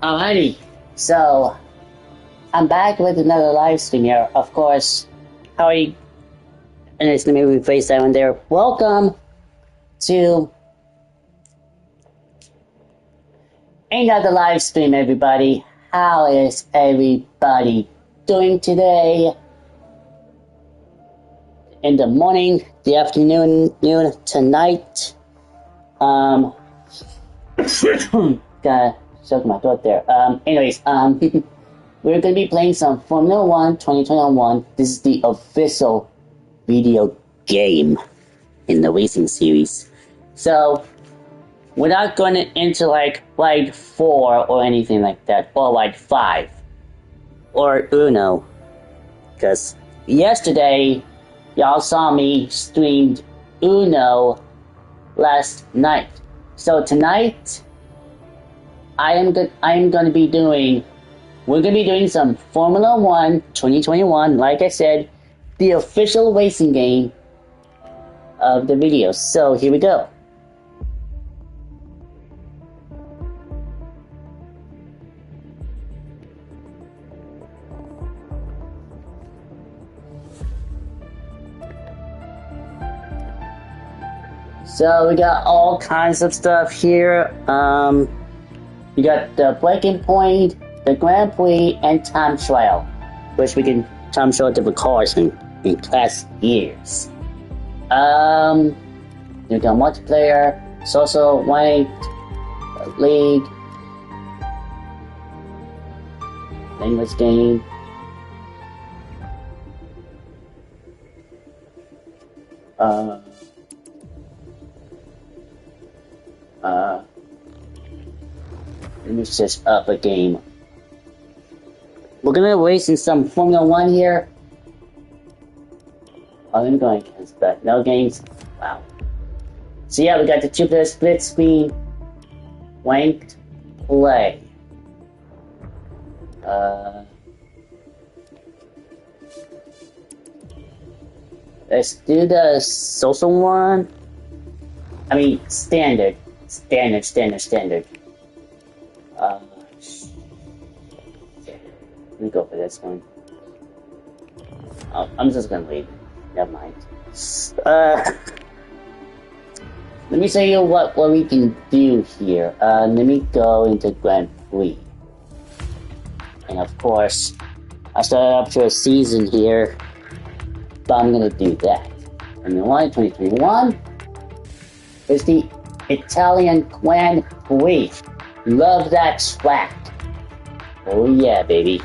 Alrighty, so I'm back with another live stream here. Of course, how are you? And it's gonna be FaceTime there. Welcome to another live stream, everybody. How is everybody doing today? In the morning, the afternoon, noon, tonight. Gotta choke my throat there. Anyways, we're gonna be playing some Formula One 2021. This is the official video game in the racing series. So, we're not going into like Ride 4 or anything like that, or Ride 5, or Uno. Because yesterday, y'all saw me streamed Uno last night. So tonight, we're gonna be doing some Formula One 2021, like I said, the official racing game of the video. So here we go. So we got all kinds of stuff here. We got the breaking point, the Grand Prix, and time trial, which we can time trial different cars in class years. We got multiplayer, social, ranked, league, language game. Let me just up a game. We're gonna race in some Formula One here. Oh, let me go against that. No games. Wow. So yeah, we got the 2-player split screen. Ranked play. Let's do the social one. I mean, standard. Let me go for this one. Oh, I'm just gonna leave. Never mind. Let me show you what we can do here. Let me go into Grand Prix. And of course, I started up to a season here, but I'm gonna do that. And the 2021 is the Italian Grand Prix. Love that track. Oh yeah, baby.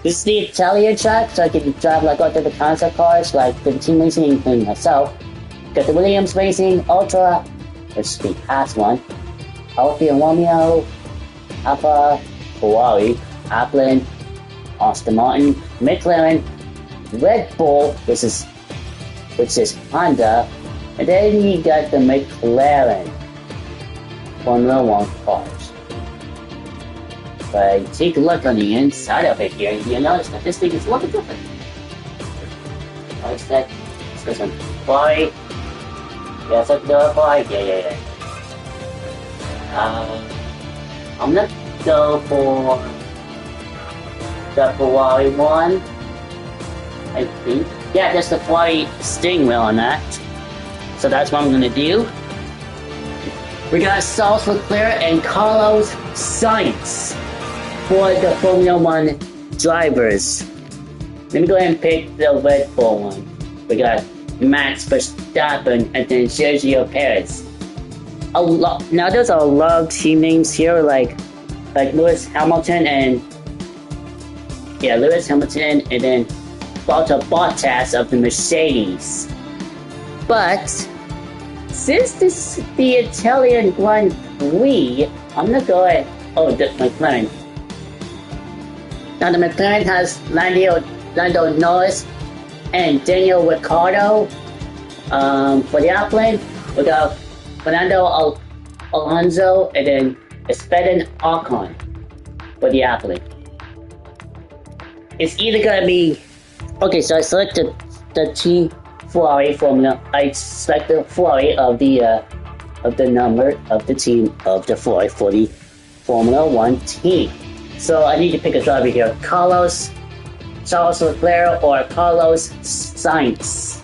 This is the Italian track, so I can drive like all the concept cars, like the team racing, including myself. Got the Williams Racing Ultra, which is the past one. Alfa Romeo, Alfa, Ferrari, Applin, Aston Martin, McLaren, Red Bull, which is Honda, and then you got the McLaren Formula One cars. But take a look on the inside of it here, and you notice that this thing is a little bit different. Notice that? This one, Ferrari. Yes, that's the Ferrari. Yeah. I'm gonna go for the Ferrari one, I think. Yeah, there's the Ferrari steering wheel on that. So that's what I'm gonna do. We got Charles Leclerc and Carlos Sainz for the Formula One drivers. Let me go ahead and pick the Red Bull one. We got Max Verstappen and then Sergio Perez. Now there's a lot of team names here, like Lewis Hamilton and then Valtteri Bottas of the Mercedes. But since this is the Italian Grand Prix, I'm gonna go ahead. Oh, the McLaren. Now the McLaren has Lando Norris and Daniel Ricciardo. For the Applin, we got Fernando Alonso and then Esteban Ocon for the Applin. It's either gonna be okay. So I selected the team Ferrari formula. I selected Ferrari of the number of the team of the Ferrari Formula One team. So I need to pick a driver here: Charles Leclerc or Carlos Sainz.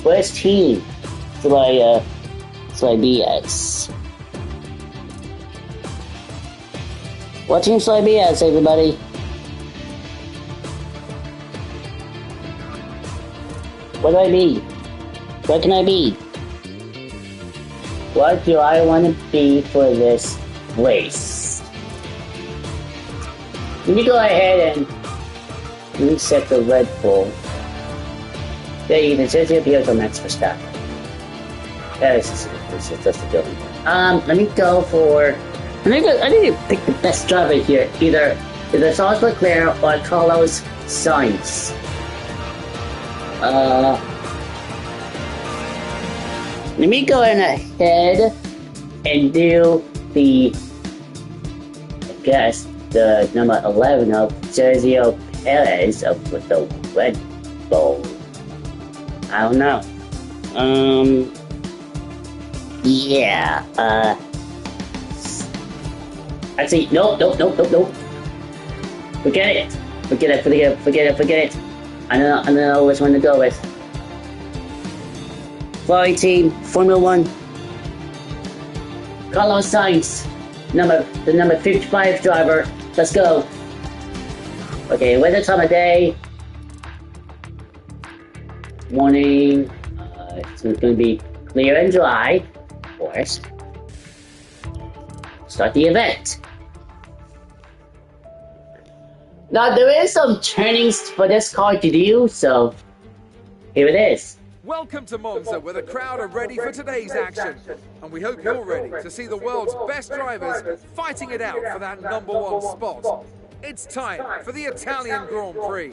Which team should I be as? What team should I be as, everybody? What do I be? What can I be? What do I want to be for this race? Let me go ahead and reset the Red Bull. Yeah, you can see it here for Max Verstappen. Yeah, this is just a joke. Let me go for. I need to pick the best driver here. Either Charles Leclerc or Carlos Sainz. Let me go ahead and do the number 11 of Sergio Perez with the Red Bull. I don't know. Yeah, actually, nope. Forget it. I don't know which one to go with. Ferrari team, Formula One. Carlos Sainz, the number 55 driver. Let's go. Okay, weather time of day. Morning. It's going to be clear and dry, of course. Start the event. Now there is some turnings for this car to do, so here it is. Welcome to Monza, where the crowd are ready for today's action. And we hope you're ready to see the world's best drivers fighting it out for that #1 spot. It's time for the Italian Grand Prix.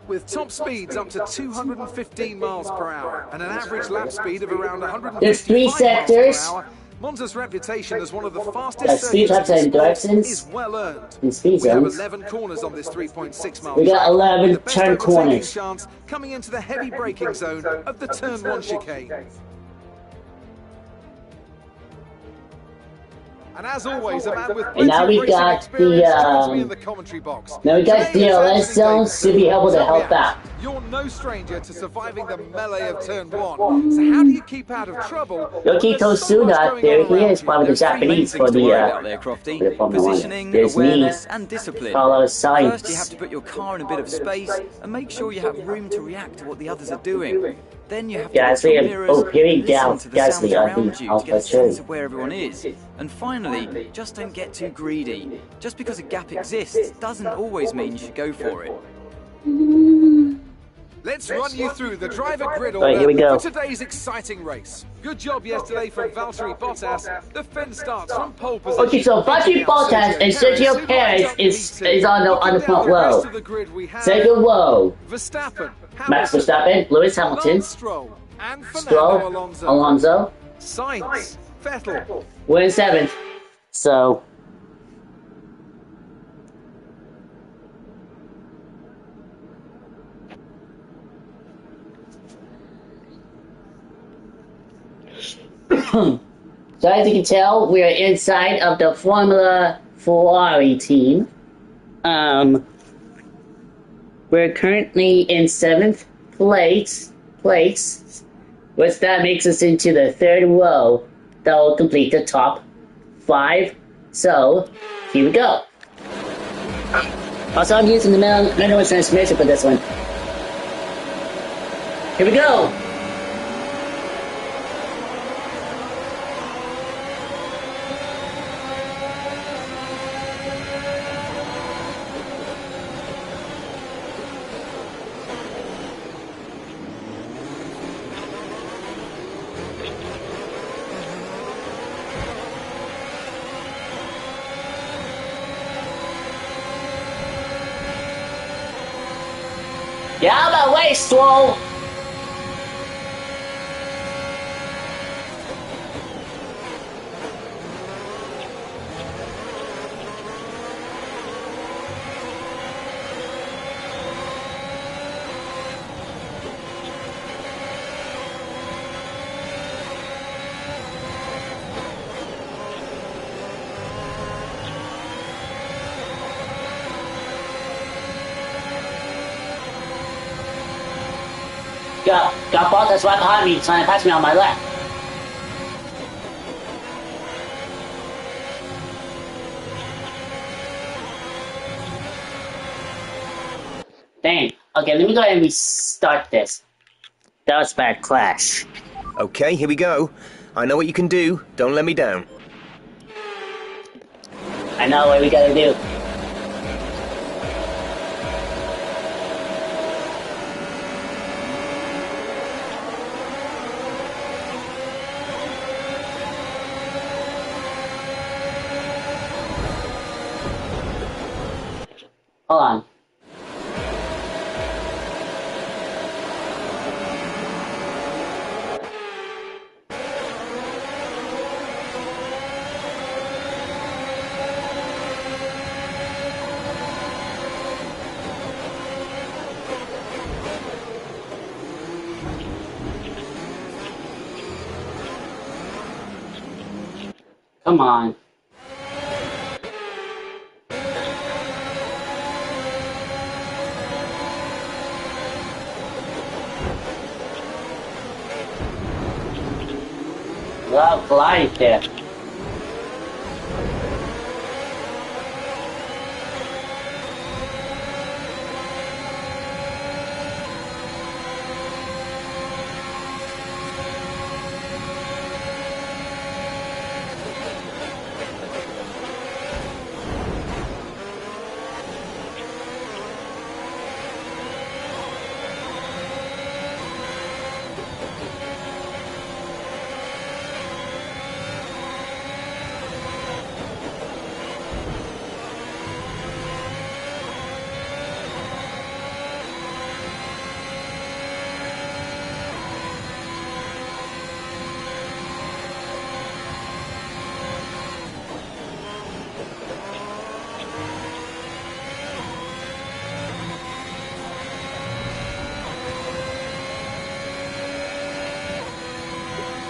With top speeds up to 215 miles per hour and an average lap speed of around 155 There's 3 sectors. miles per hour, Monza's reputation as one of the fastest speed circuits and in the sport directions. is well earned. In speed We have zones. 11 corners on this 3.6 mile We got track, 11 with the best turn overtaking corners. chance coming into the heavy braking zone of the turn 1 chicane. And as always, a man with And now plenty we of racing got experience joins me the in the commentary box. now we got Today is DLS Anthony zones Davidson. to be able to Tell me, help Alex, out. You're no stranger to surviving the melee of turn 1. So how do you keep out of trouble? Yukito Tsuda, there he is, probably the Japanese for the Formula One. Positioning, There's me, awareness, and discipline. Carlos First, you have Sainz. to put your car in a bit of space and make sure you have room to react to what the others are doing. Then you have to watch your mirrors, here we listen go. to the sounds Gasly, around you to get a sense AlphaTauri. of where everyone is. And finally, just don't get too greedy. Just because a gap exists doesn't always mean you should go for it. Let's run you through the driver grid Right, here we order go. for today's exciting race. Good job yesterday from Valtteri Bottas. The Finn starts from pole position. Okay, so Valtteri Bottas and Sergio Perez is on the front row. Second row, Verstappen, Max Hamilton, Verstappen, Lewis Hamilton, Lance Stroll, and Fernando Stroll, Alonso. Sainz, Vettel. We're in 7th. So so as you can tell, we are inside of the Formula Ferrari team. We're currently in 7th place, which that makes us into the 3rd row that will complete the top 5. So, here we go. Also, I'm using the manual transmission for this one. Here we go. Get out of my way, Stroll! Got Bottas right behind me, trying to pass me on my left. Dang. Okay, let me go ahead and restart this. That was a bad clash. Okay, here we go. I know what you can do. Don't let me down. I know what we gotta do. Hold on. Come on. Love life there.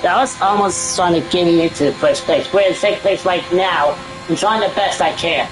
I was almost trying to get me into the first place. We're in second place right now. I'm trying the best I can.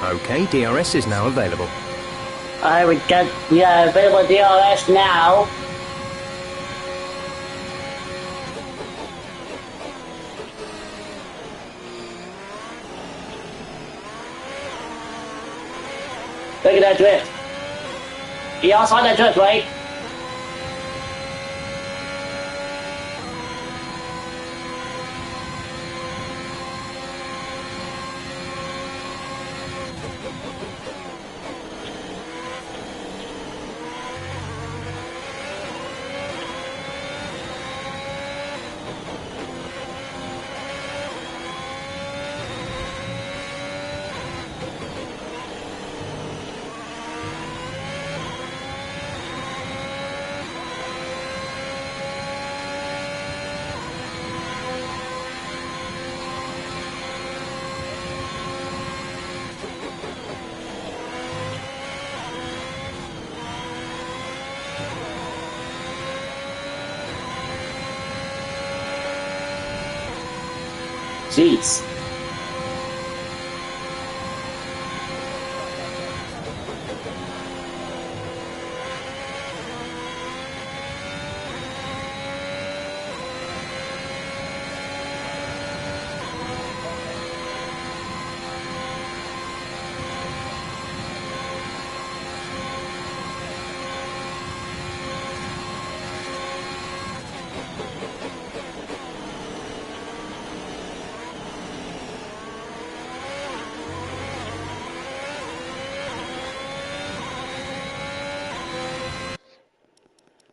Okay, DRS is now available. Alright, we got available DRS now. Look at that drift. You all saw that drift, right? Jeez.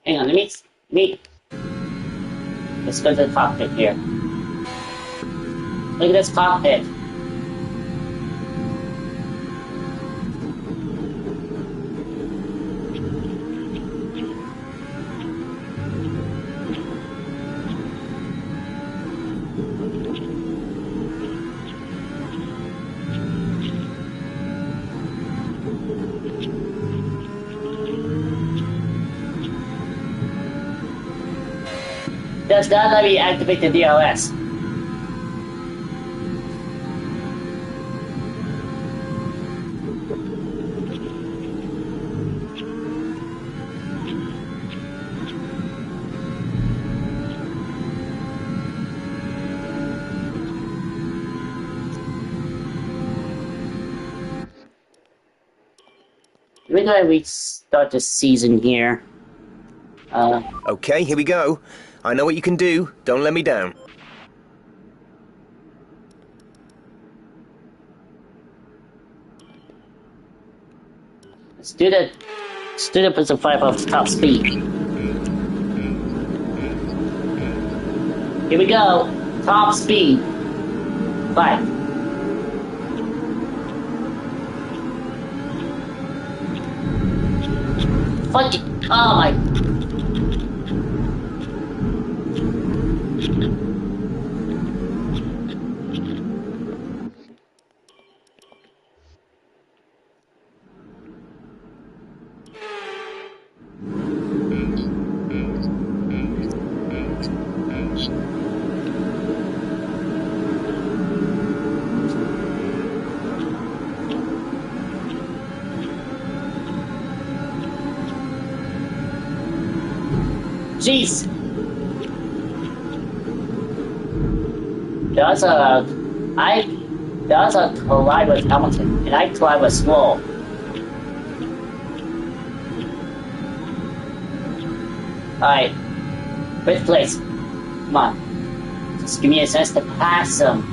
Hang on, let me. Let's go to the cockpit here. Look at this cockpit. Does not let me activate the DLS. We're gonna restart the season here. Okay, here we go. I know what you can do. Don't let me down. Let's do the Prison 5 off top speed. Here we go. Top speed. 5. Fuck it. Oh my. Jeez! There was a collide with Hamilton, and I collide with Swole. Alright. Fifth place. Come on. Just give me a chance to pass him.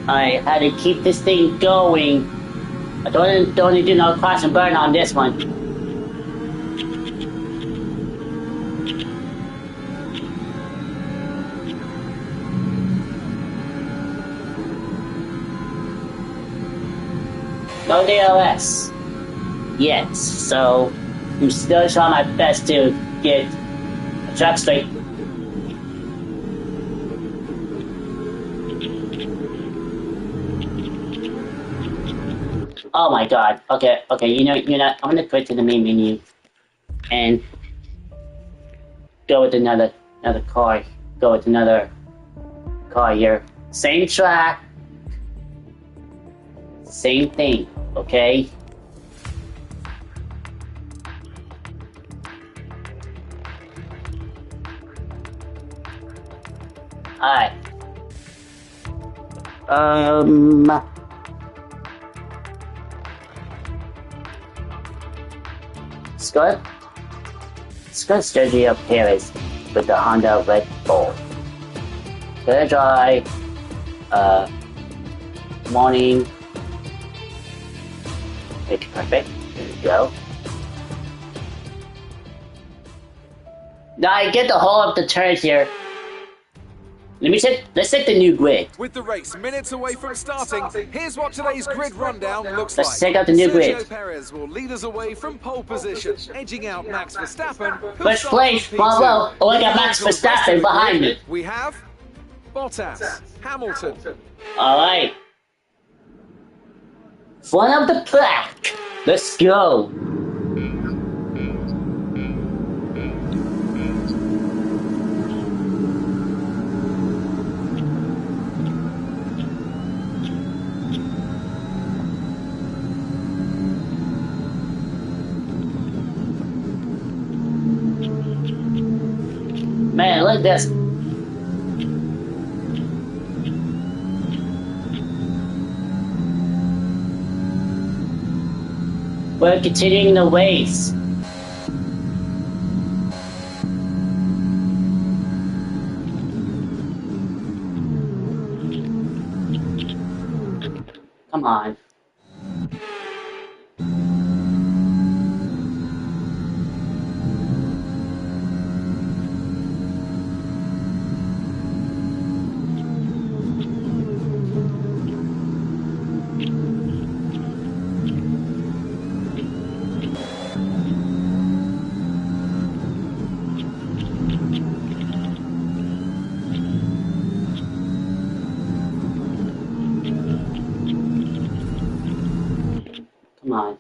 I had to keep this thing going. I don't do no crash and burn on this one. No DLS yet, so I'm still trying my best to get a track straight. Oh my god. Okay, you know, I'm gonna quit to the main menu and go with another car. Go with another car here. Same track. Same thing, okay? Alright. Scott strategy up here is with the Honda Red Bull. Gonna try morning. Okay, perfect. There we go. Now I get the whole of the turret here. Let's take the new grid. With the race minutes away from starting, here's what today's grid rundown looks Let's like. check out the new grid. Sergio Perez will lead us away from pole position, edging out Max Verstappen. First place, bravo. Oh, I got Max Verstappen behind me. We have Bottas, Hamilton. Alright. Front of the pack. Let's go. Man, look at this. We're continuing the race. Come on. Come on.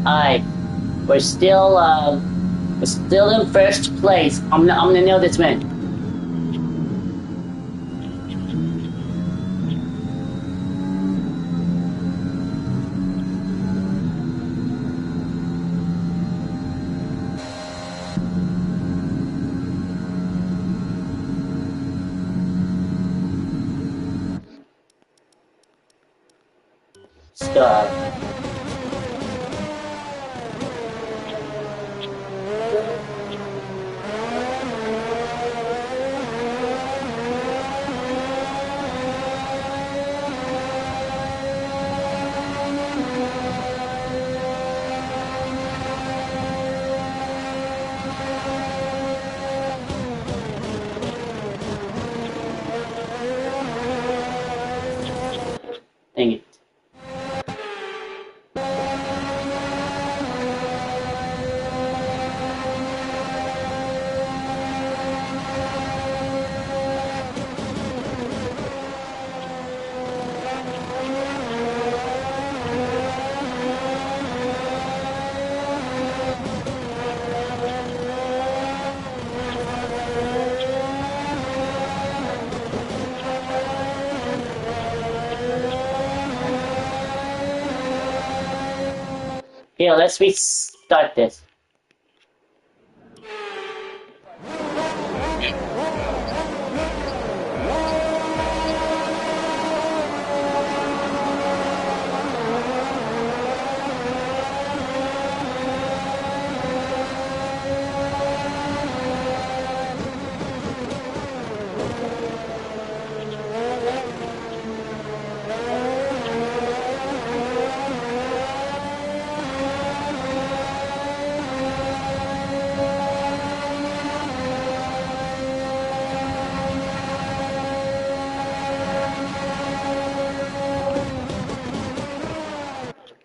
Alright, we're still in first place. I'm gonna nail this win. Stop. Dang it. Here, let's restart this.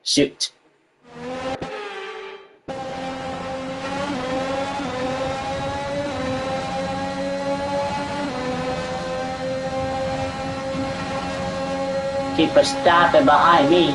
Shoot. Keep Verstappen behind me.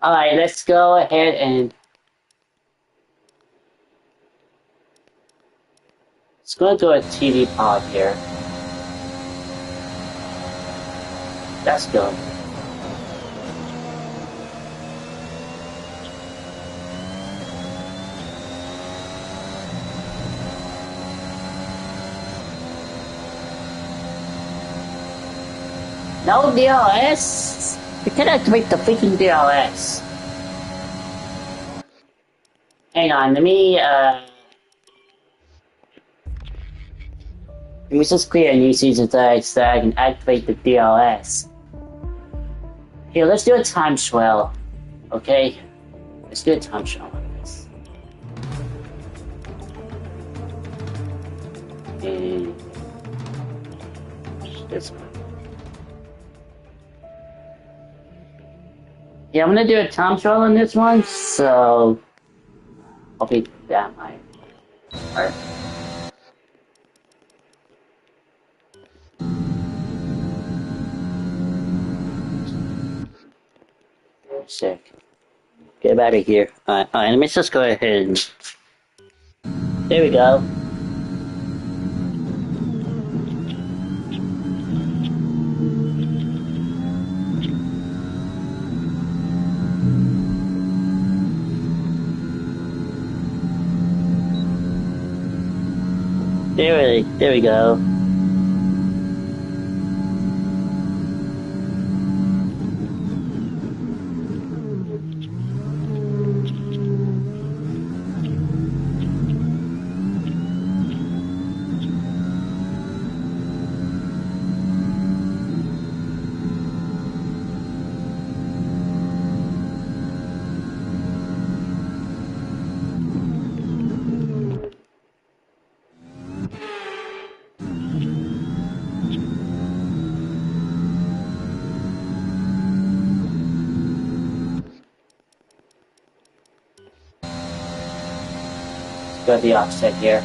Alright, let's go ahead and... Let's go to a TV pod here. That's good. No DLS? We can activate the freaking DLS. Hang on, let me just clear a new season so I can activate the DLS. Here, let's do a time swell. Okay? Let's do a time swell on this. And this one. Yeah, I'm gonna do a time swell on this one, so I'll be that way. Alright. Sick. Get out of here. Alright, let me just go ahead and... There we go. There we go. Got the offset here.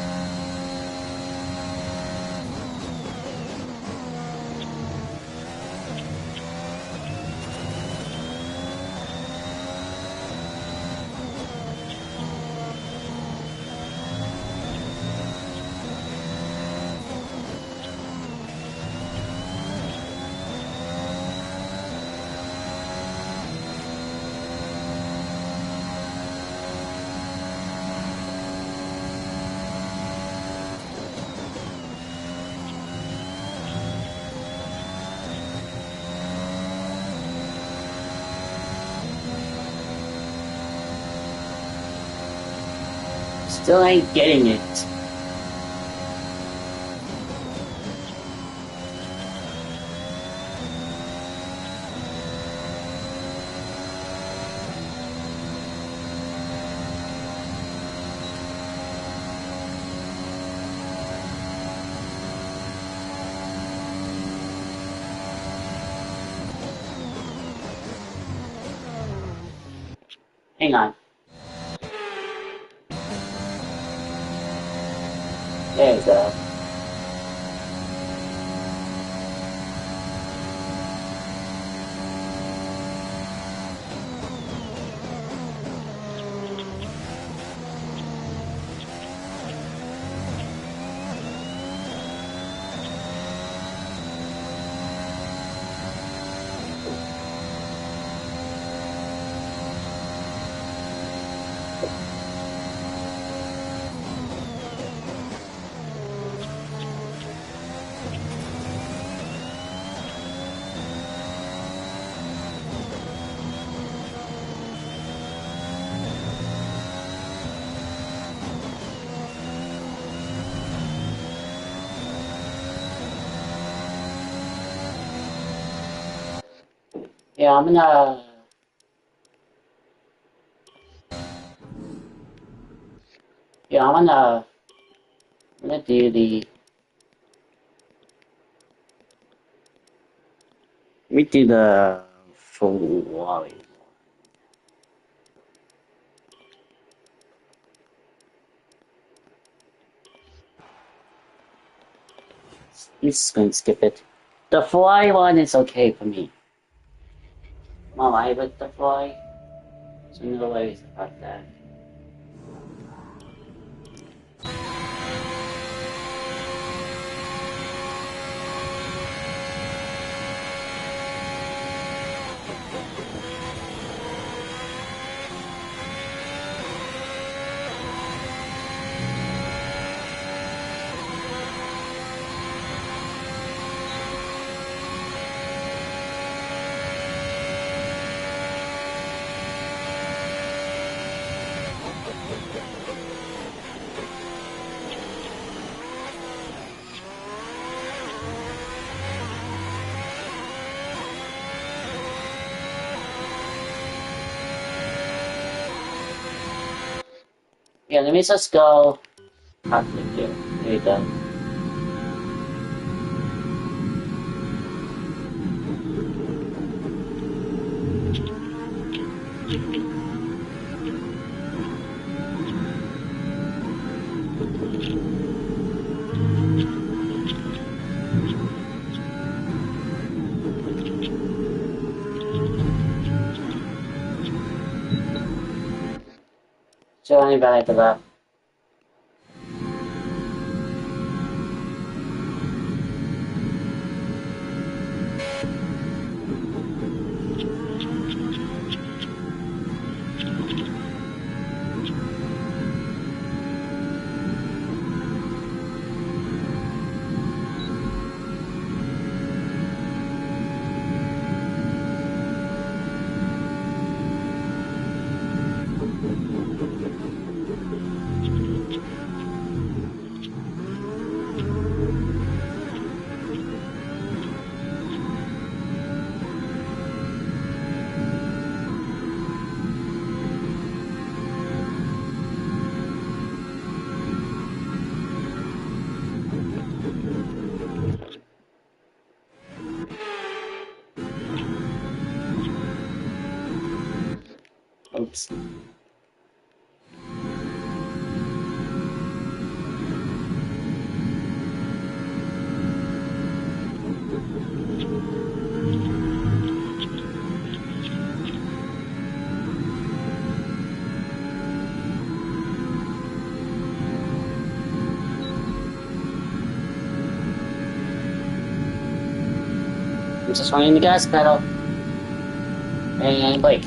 Still ain't getting it. Hang on. There you go. Yeah, I'm gonna do the let me do the Ferrari. I'm just going to skip it. The Ferrari one is okay for me. I'm alright with the Ferrari. So no worries about that. Yeah, let me just go out with you. There you go. Johnny back to that. Oops. I'm just running the gas pedal. And brake.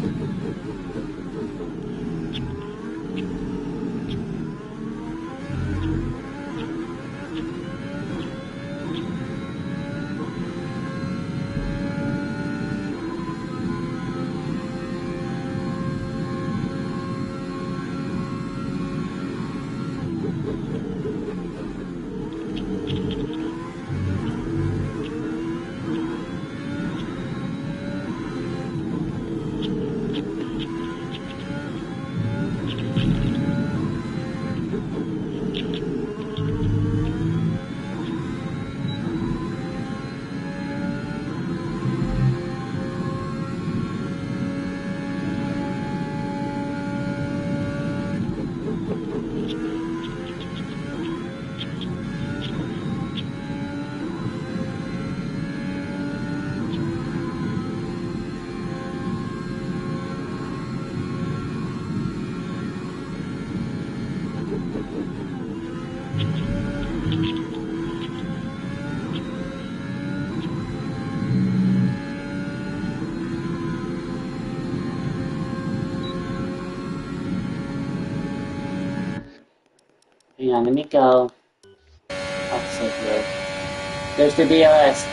Hang on, let me go. Opposite here. There's the DRS.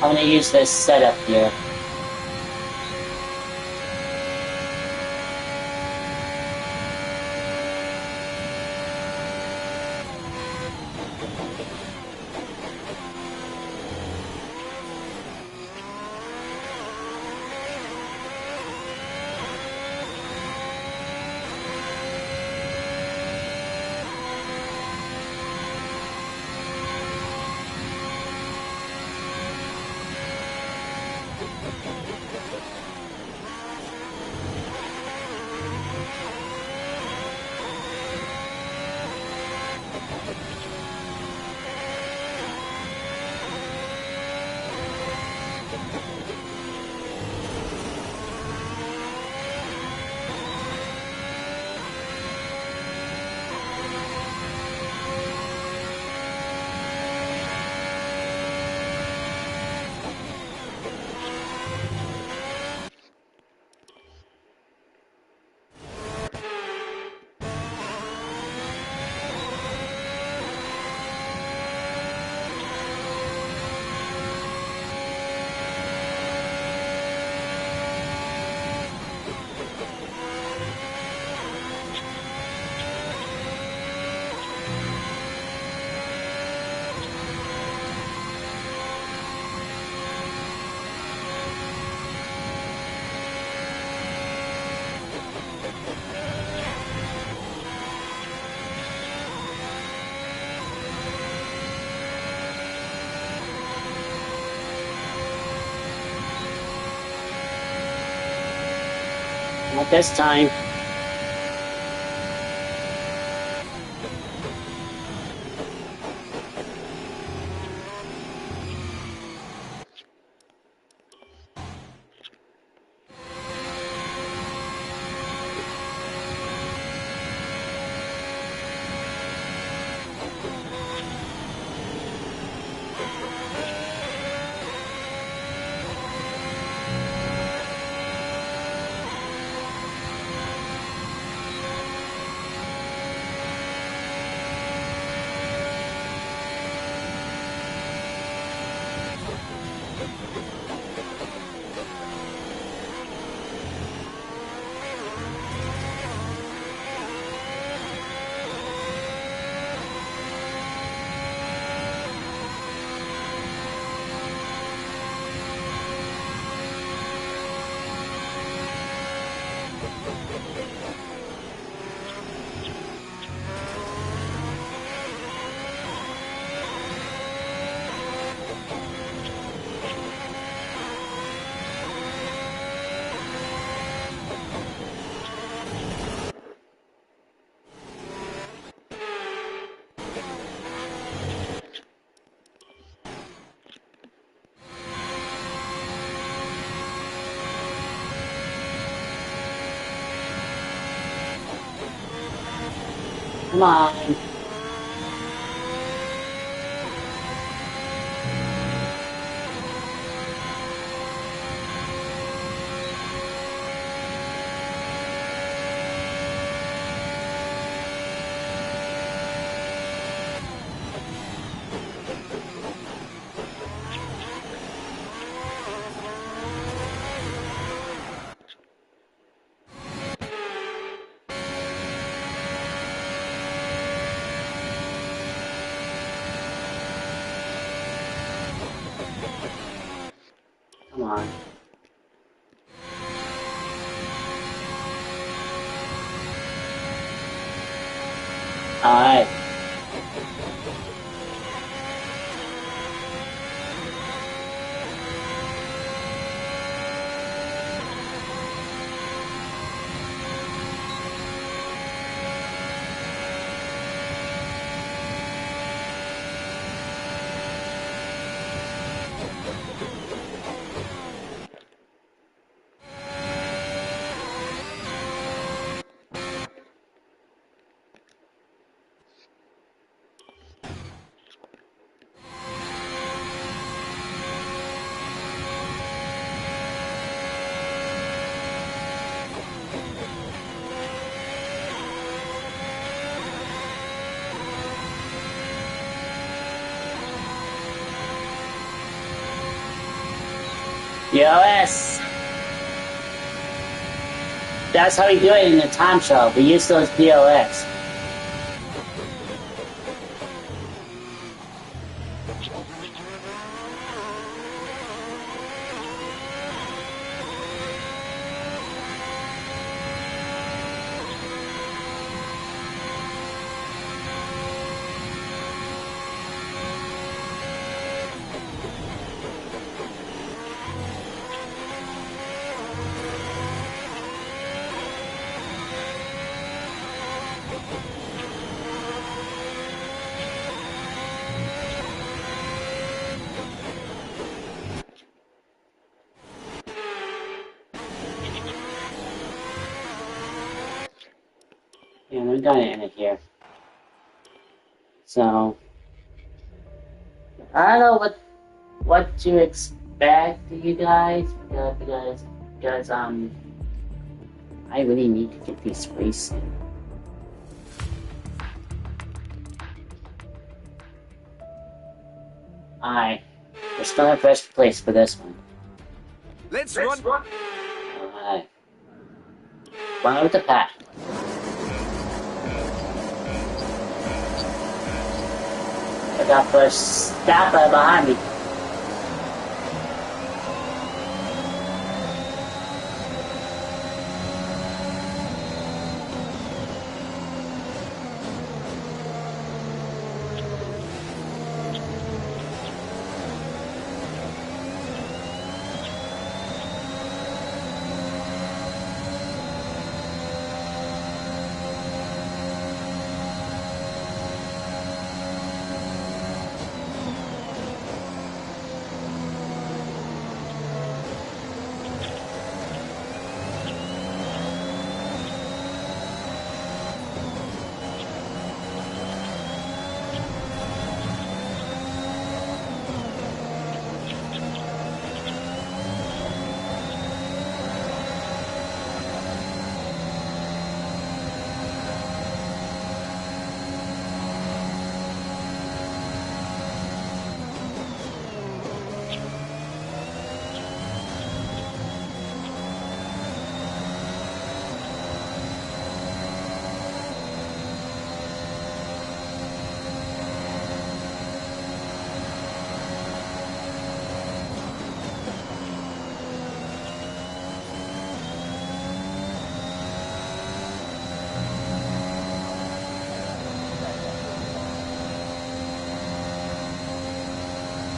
I'm gonna use this setup here. Not this time. Come on. Come on. Alright. POS! That's how we do it in the time show. We use those POS. Yeah, we're gonna end it here. So, I don't know what to expect, you guys, because I really need to get these racing. Alright, we're still in first place for this one. Let's run. Alright. One with the pack. I got first stopper behind me.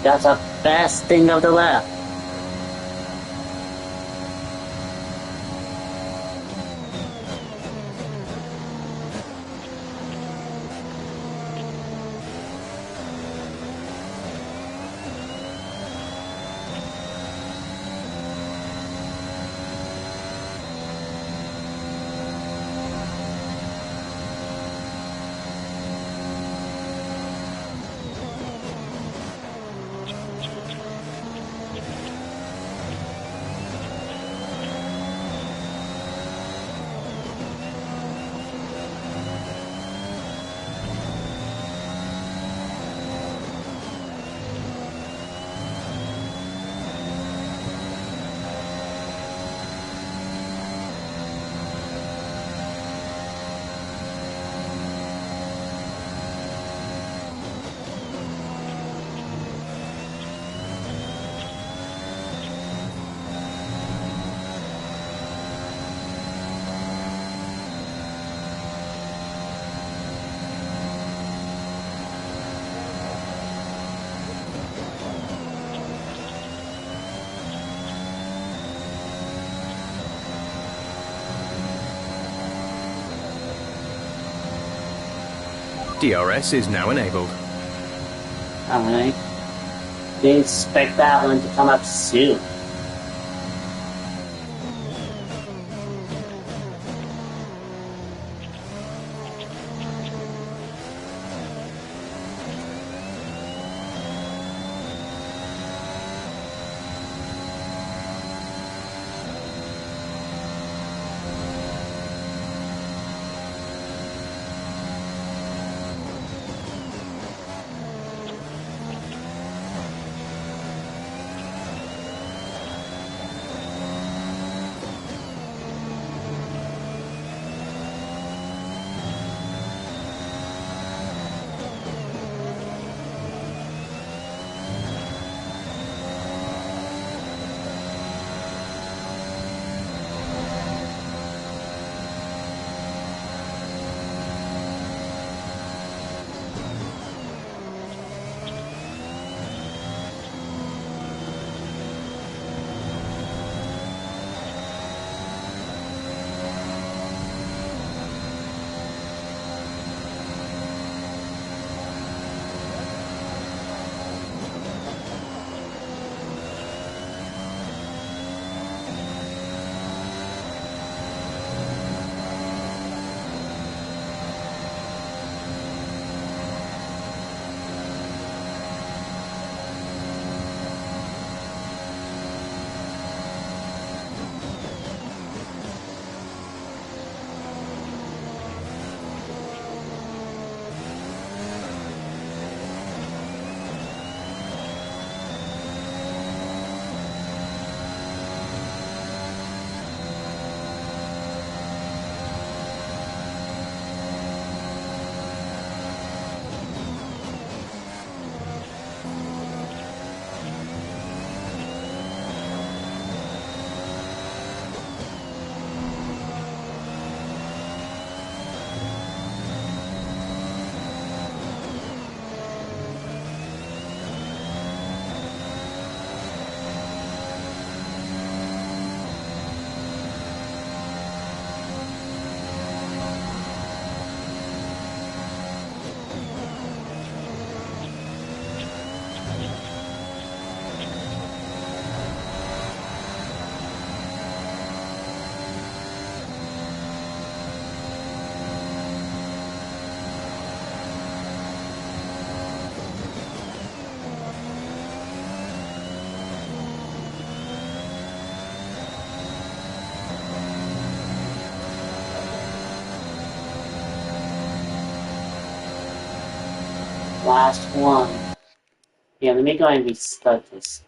That's the best thing of the lap. DRS is now enabled. Alright. Didn't expect that one to come up soon. Last one. Yeah, let me go and restart this.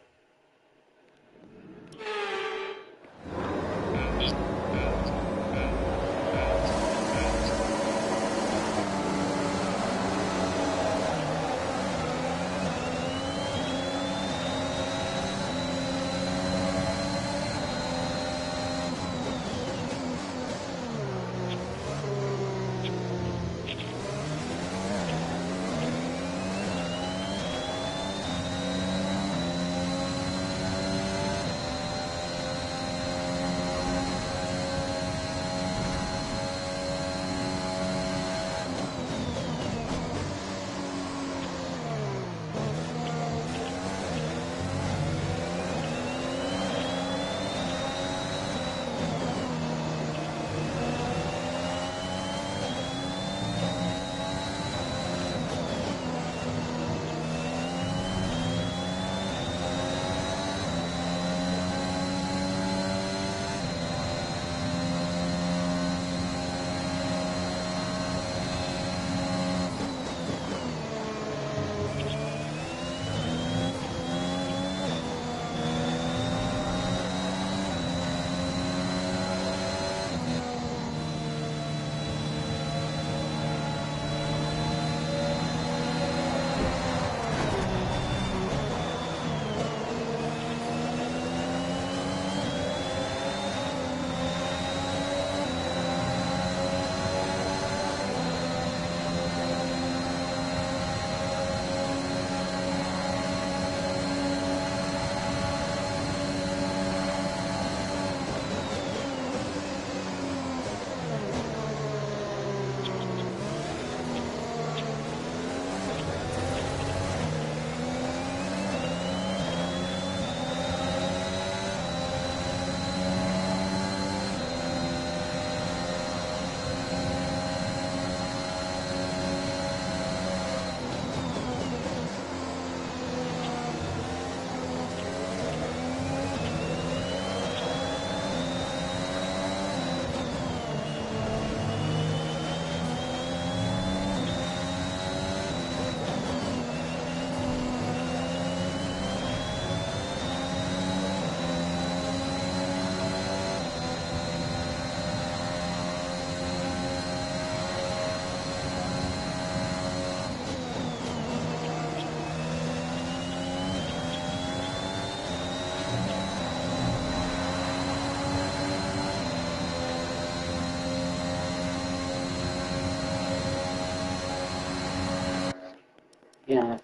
Yeah.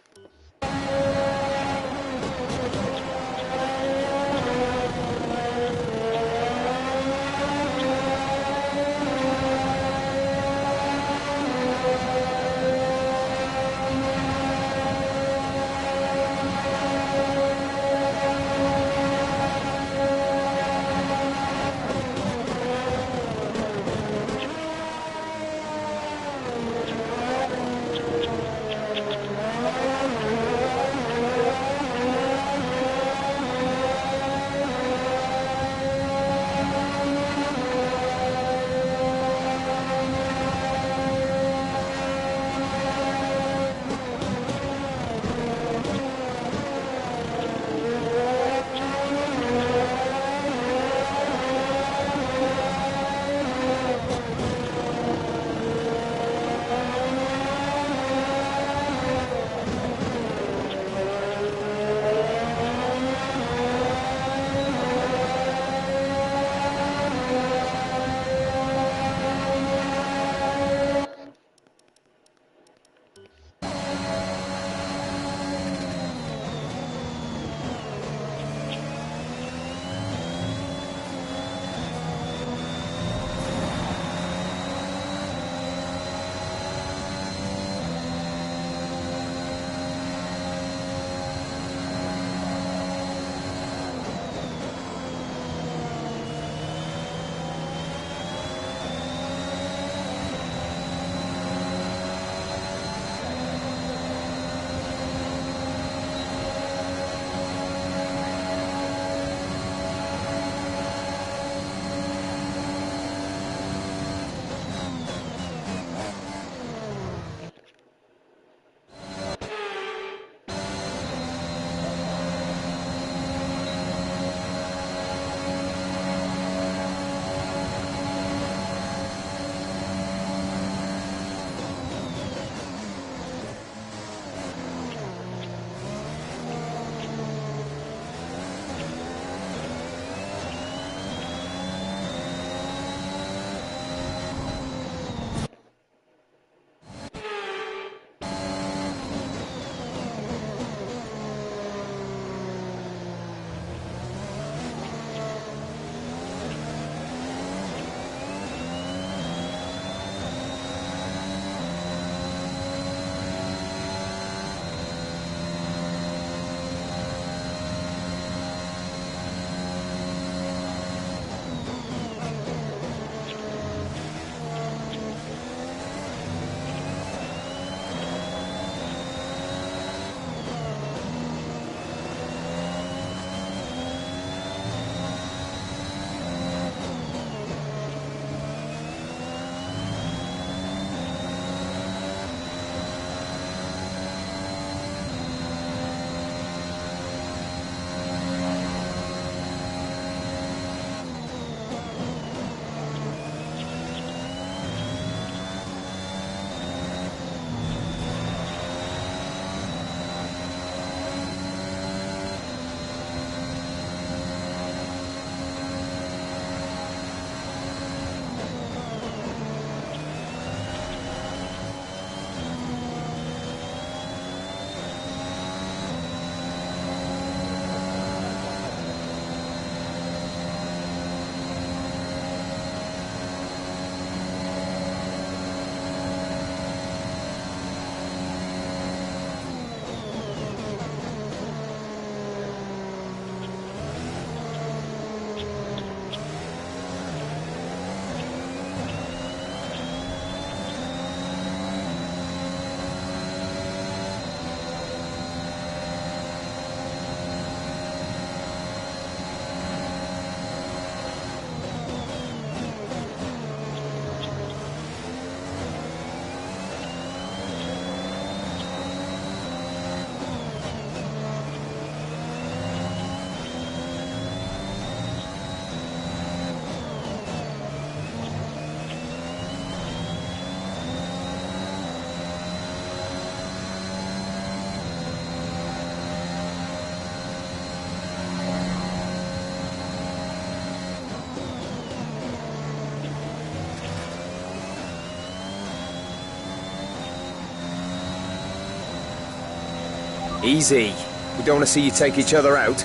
Easy. We don't want to see you take each other out.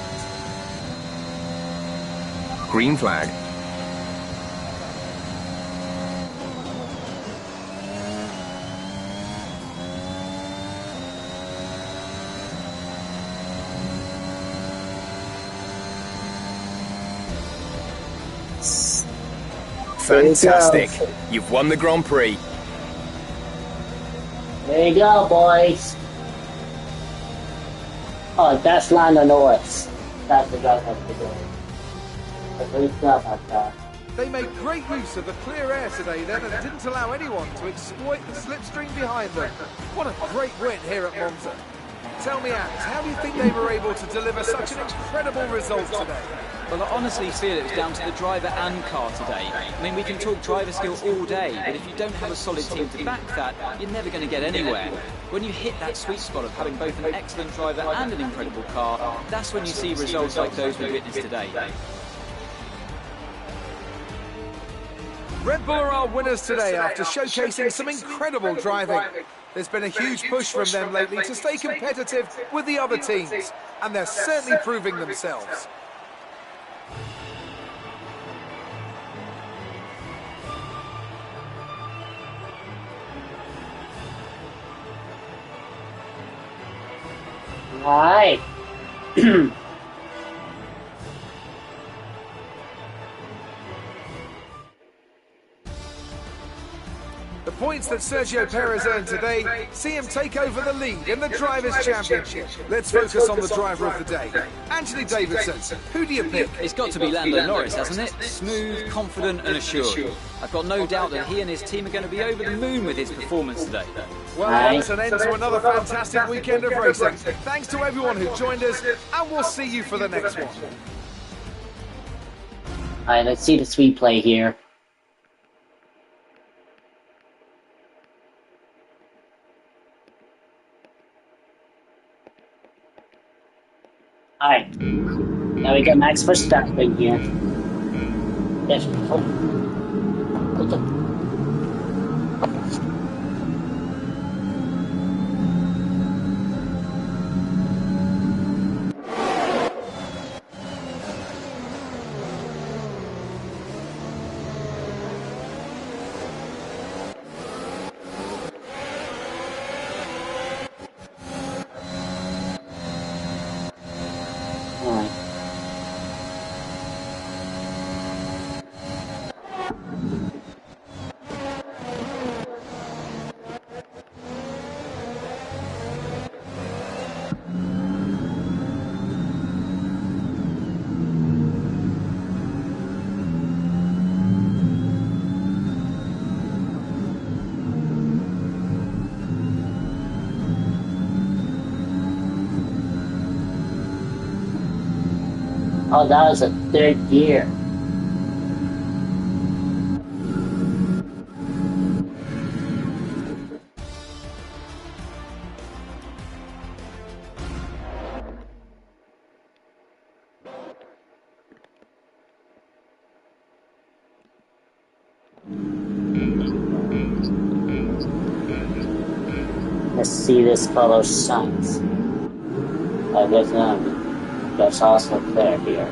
Green flag. Fantastic. You've won the Grand Prix. There you go, boys. Oh, that's Lando Norris. That's the guy that's the goal. Great job at that. They made great use of the clear air today then and didn't allow anyone to exploit the slipstream behind them. What a great win here at Monza. Tell me, Alex, how do you think they were able to deliver such an incredible result today? Well, I honestly feel it was down to the driver and car today. I mean, we can talk driver skill all day, but if you don't have a solid team to back that, you're never going to get anywhere. When you hit that sweet spot of having both an excellent driver and an incredible car, that's when you see results like those we witnessed today. Red Bull are our winners today after showcasing some incredible driving. There's been a huge push from them lately to stay competitive with the other teams, and they're certainly proving themselves. Alright. The points that Sergio Perez earned today see him take over the lead in the Drivers' Championship. Let's focus on the driver of the day. Anthony Davidson, who do you pick? It's got to be Lando Norris, hasn't it? Smooth, confident and assured. I've got no doubt that he and his team are going to be over the moon with his performance today. Well, that's an end to another fantastic weekend of racing. Thanks to everyone who joined us, and we'll see you for the next one. Alright, let's see this replay here. Alright, now we got Max Verstappen here. Yes. Oh, that was a third gear. Let's see this Carlos Sainz. There's also clear here.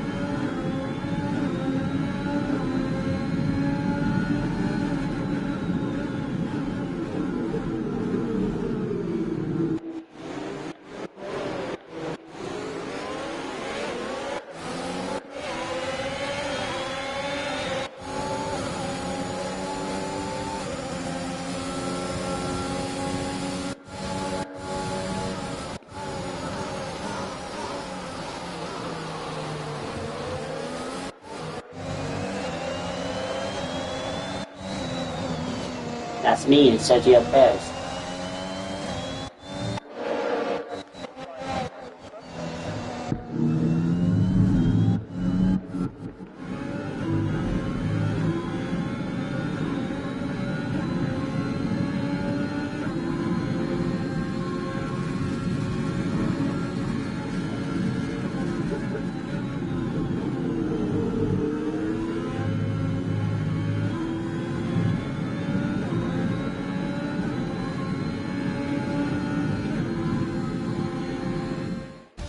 That's me and Sergio Perez.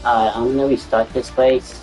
I'm gonna restart this place.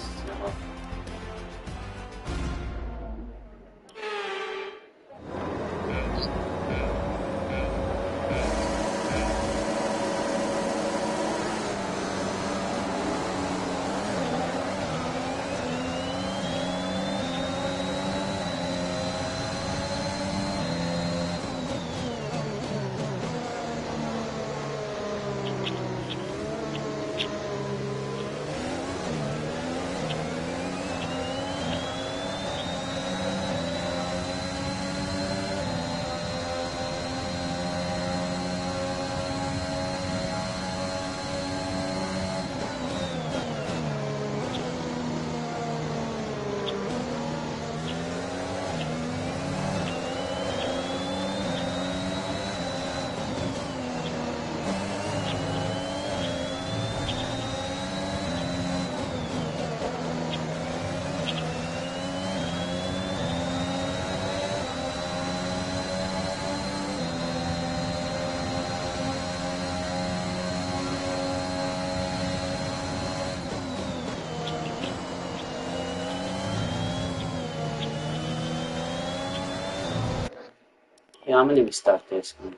Yeah, I'm gonna restart this one.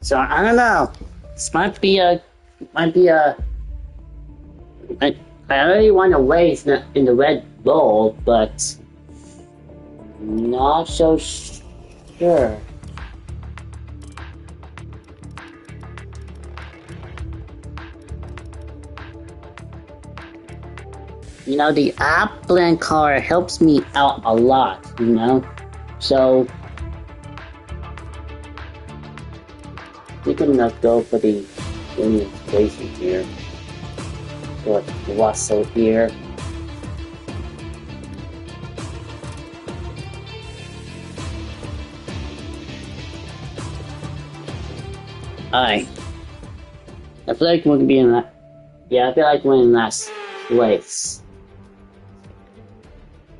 So I don't know. This I already won a race in the Red Bull, but not so sure. You know, the Upland car helps me out a lot, you know? So, we can go for the Union Station here. Go to Russell here. Alright. I feel like we're gonna be in that. Yeah, I feel like we're in last place.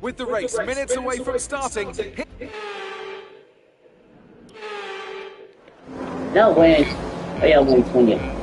With the race minutes away from starting. No way. Oh yeah, we're going it.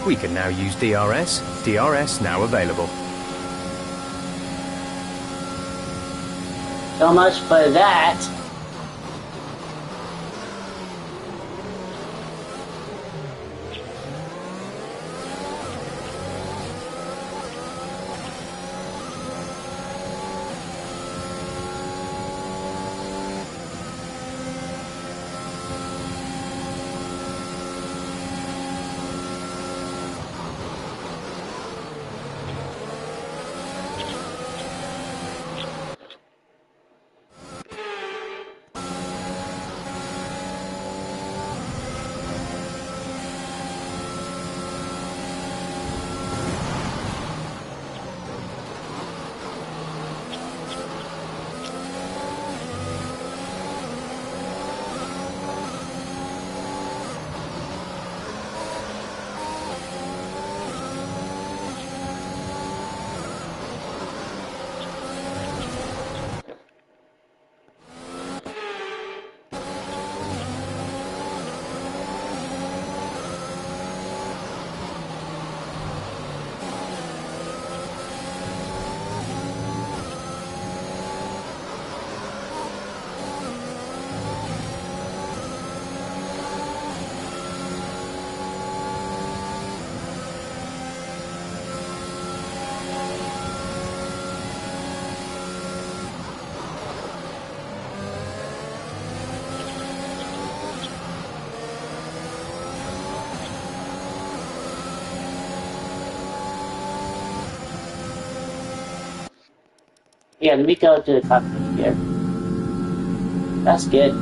We can now use DRS. DRS now available. So much for that. Yeah, let me go to the cockpit here. That's good.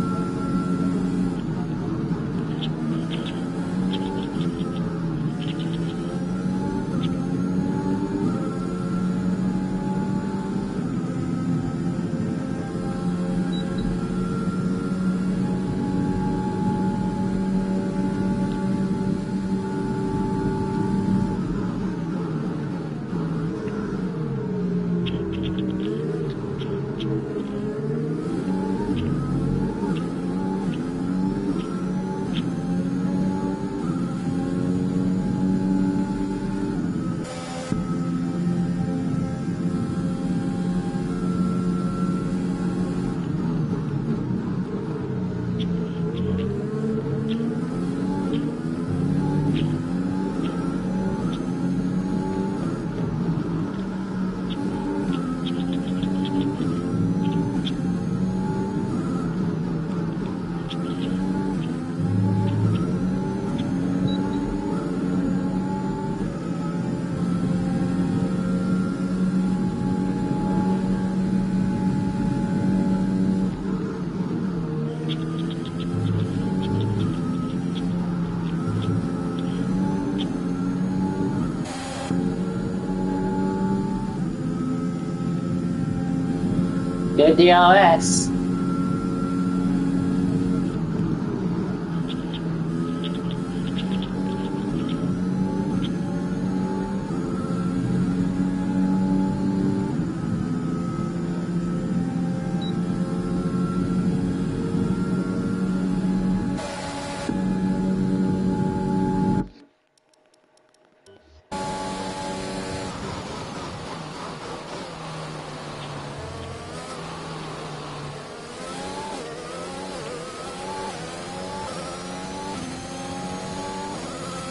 Good DRS.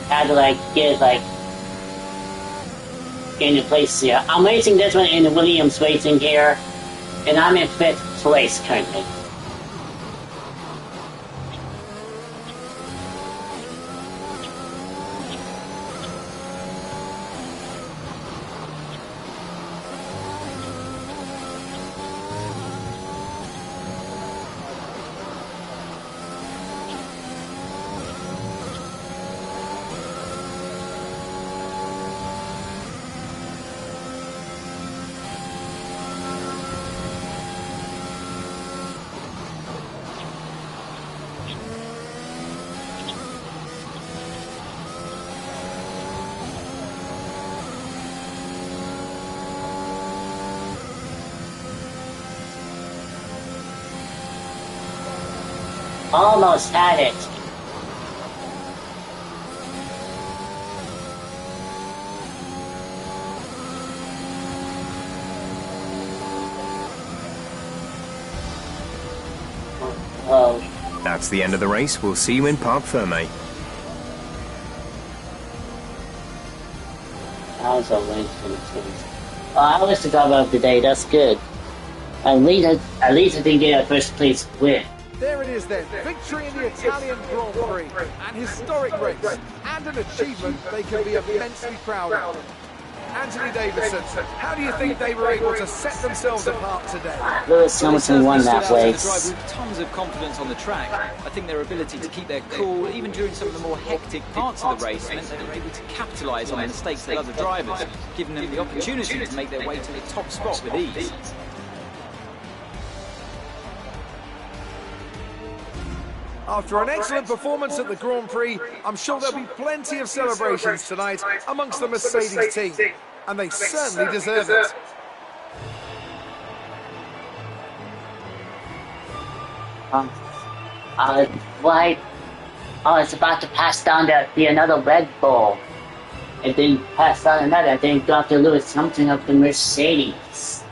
Had to get into place here. I'm racing this one in Williams Racing here, and I'm in 5th place currently. Almost had it. Oh, That's the end of the race. We'll see you in Parc Ferme. that was a win for the team. I was the driver of the day. That's good. At least I didn't get a first place win. There it is then, victory in the Italian Grand Prix, an historic race, and an achievement they can be immensely proud of. Anthony Davidson, how do you think they were able to set themselves apart today? Lewis Hamilton won that race. Drive with tons of confidence on the track. I think their ability to keep their cool, even during some of the more hectic parts of the race, meant they were able to capitalise on the mistakes of other drivers, giving them the opportunity to make their way to the top spot with ease. After an excellent performance at the Grand Prix, I'm sure there'll be plenty of celebrations tonight amongst the Mercedes team, and they certainly deserve it. Right. I was about to pass down the another Red Bull. And then pass down another. I think Dr. Lewis Hamilton of the Mercedes.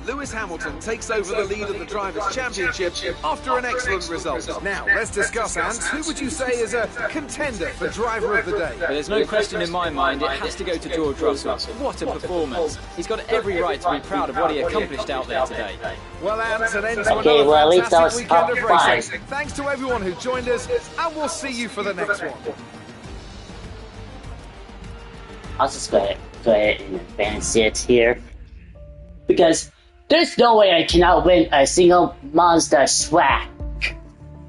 Lewis Hamilton takes over the lead of the Drivers' Championship after an excellent result. Now, let's discuss, Ant. Who would you say is a contender for Driver of the Day? But there's no question in my mind, it has to go to George Russell. What a performance. He's got every right to be proud of what he accomplished out there today. Well, Ant, an end to Okay, another well, at least that was fantastic top weekend of racing. five. Thanks to everyone who joined us, and we'll see you for the next one. I'll just go ahead and advance it here. Because there's no way I cannot win a single Mazda track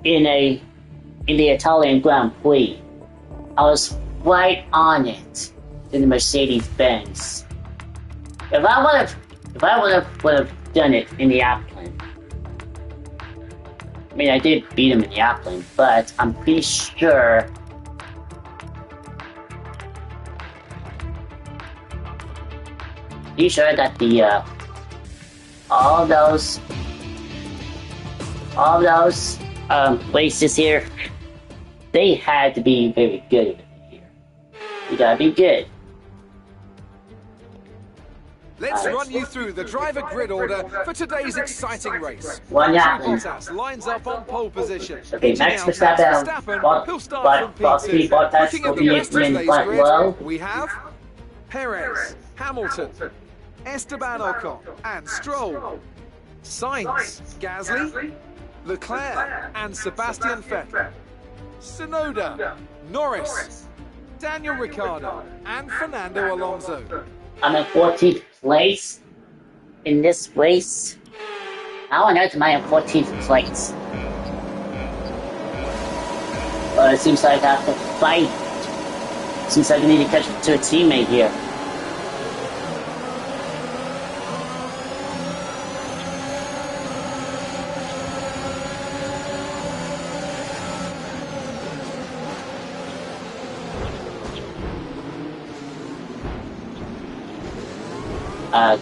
in the Italian Grand Prix. I was right on it in the Mercedes-Benz. If I would have done it in the Applin. I mean, I did beat him in the Applin, but I'm pretty sure. That the all those races here, they had to be very good here. You gotta be good. Let's run you through the driver grid order for today's exciting race. Bottas lines up on pole position. Okay, Max Verstappen, who'll start from Bottas P2. will be in front low. We have Perez, Hamilton, Esteban Ocon, and Stroll. Sainz, Gasly, Leclerc, and Sebastian Vettel. Tsunoda, Norris, Daniel Ricciardo, and Fernando Alonso. I'm in 14th place in this race. How on earth am I in 14th place? Well, it seems like I have to fight. Seems like I need to catch up to a teammate here.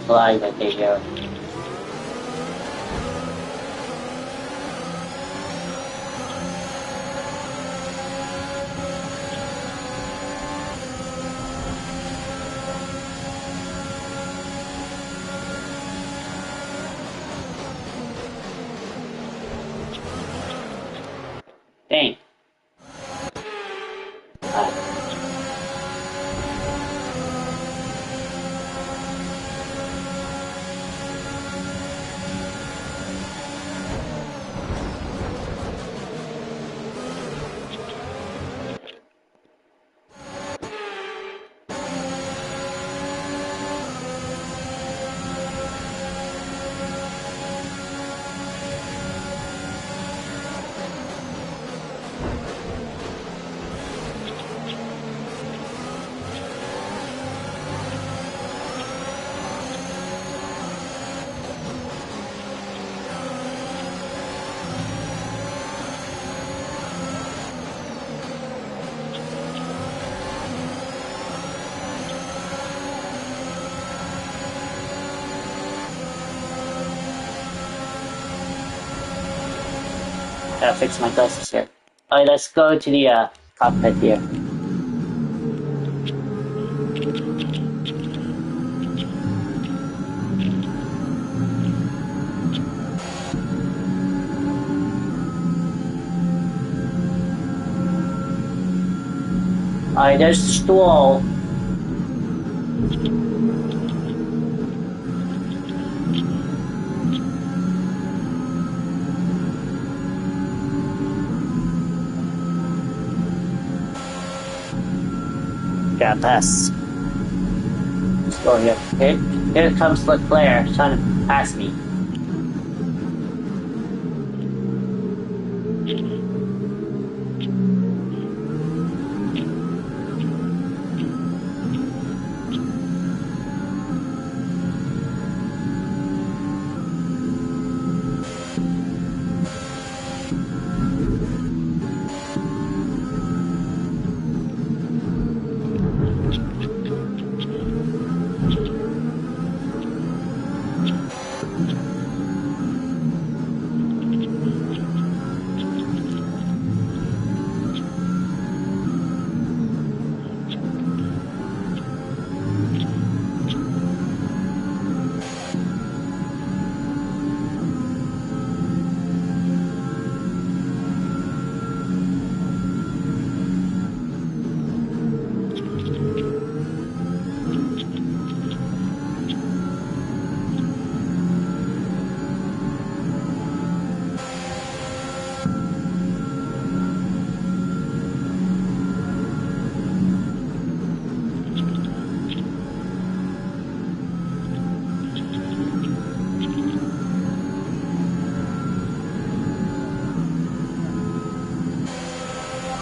Collide right there. Dang. Gotta fix my glasses here. Alright, let's go to the cockpit here. Alright, there's the stool. Got pass. Let's go here. Here comes Leclerc trying to pass me.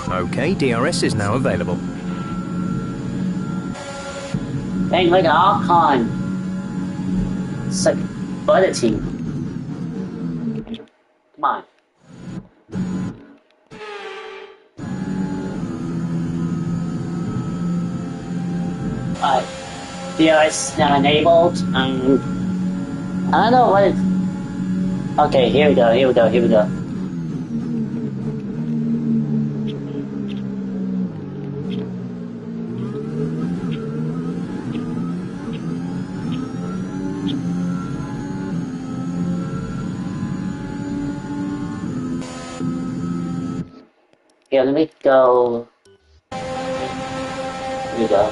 Okay, DRS is now available. Dang, look at Alcon. It's like budgeting. Come on. DRS now enabled. I don't know what it's... Okay, here we go. Here, let me go. Here we go.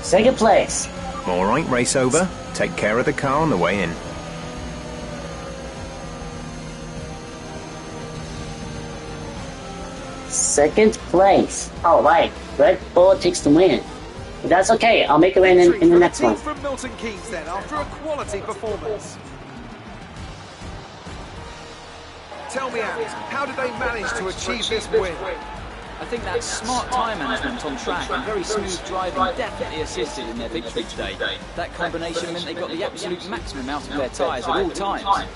Second place. All right, race over. Take care of the car on the way in. Second place. All right. Red Bull takes the win. But that's okay. I'll make a win in the next one. From Milton Keynes then, after a quality performance. Tell me, Ant, how did they manage to achieve this win? I think that smart tyre management on track and very smooth driving definitely assisted in their victory today. That combination meant they got the absolute maximum out of their tyres at all times.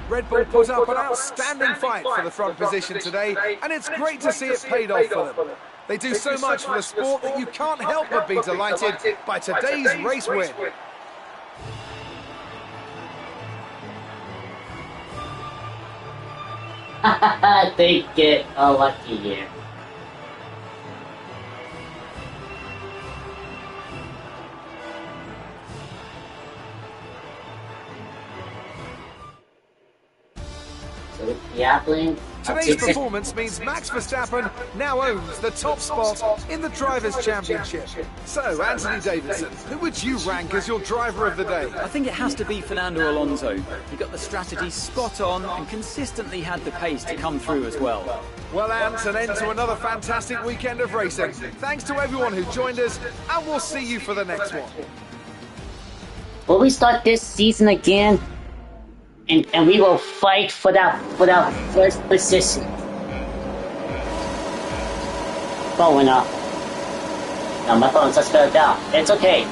Red Bull put up an outstanding fight for the front position today, and it's great to see it paid off for them. They do so much for the sport that you can't help but be delighted by today's race win. They get lucky here. So, Yapling. Today's performance means Max Verstappen now owns the top spot in the Drivers' Championship. So, Anthony Davidson, who would you rank as your driver of the day? I think it has to be Fernando Alonso. He got the strategy spot on and consistently had the pace to come through as well. Well, Ant, an end to another fantastic weekend of racing. Thanks to everyone who joined us, and we'll see you for the next one. Will we start this season again? And we will fight for that first position. Phone went off. No, my phone just fell down. It's okay.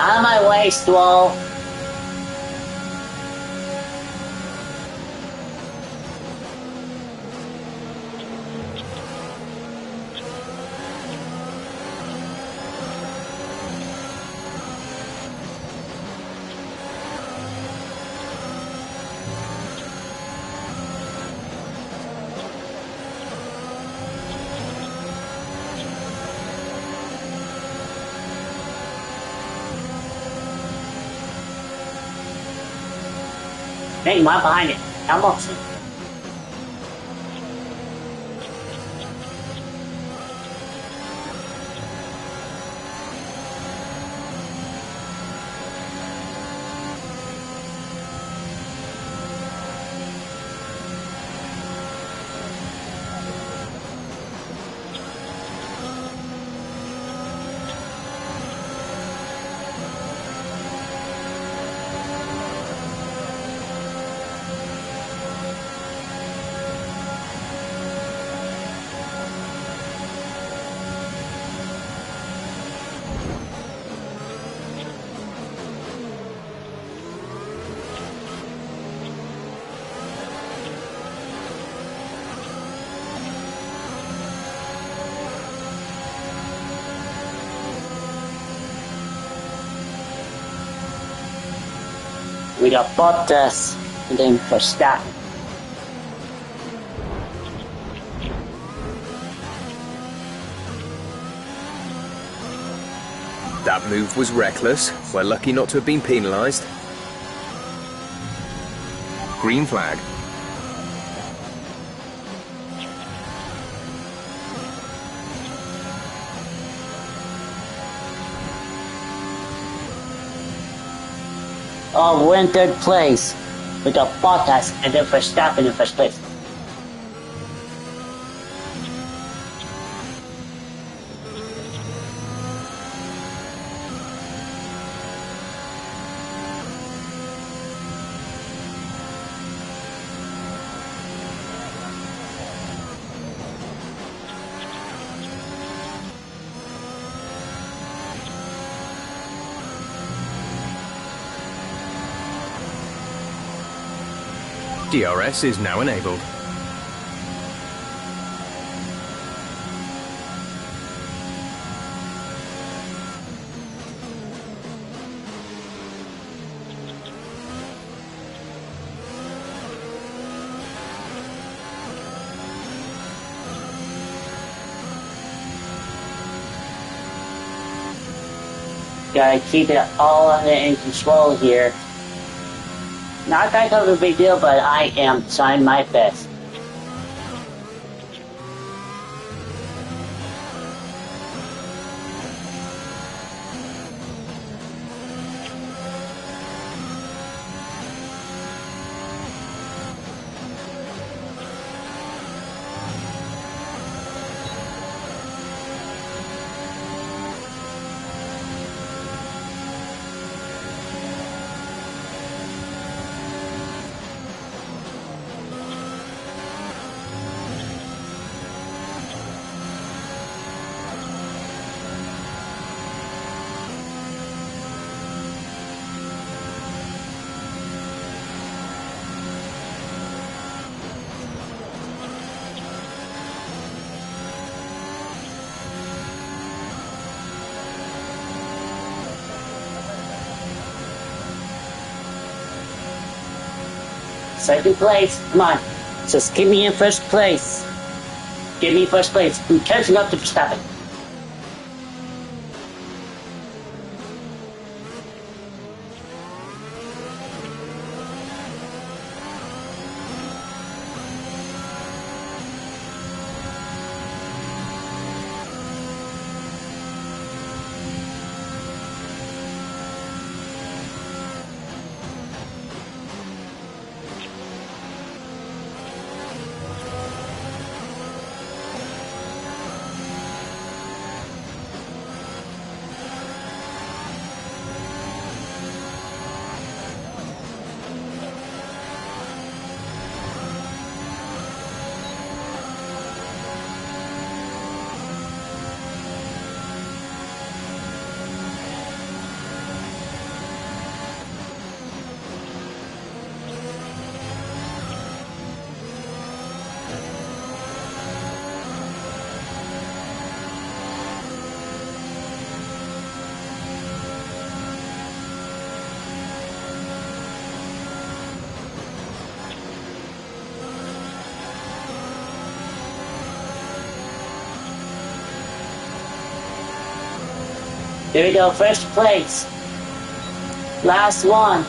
Out of my way, Stroll. Hey, one behind it. Hamilton. We got Bottas and then Verstappen. That move was reckless. We're lucky not to have been penalised. Green flag. Oh, we're in third place. We got Bottas and then Verstappen in first place. DRS is now enabled. Gotta keep it all under in control here. Not that kind of a big deal, but I am trying my best. Second place, come on. Just keep me in first place. Give me first place. I'm catching up to Verstappen. Here we go, first place. Last one.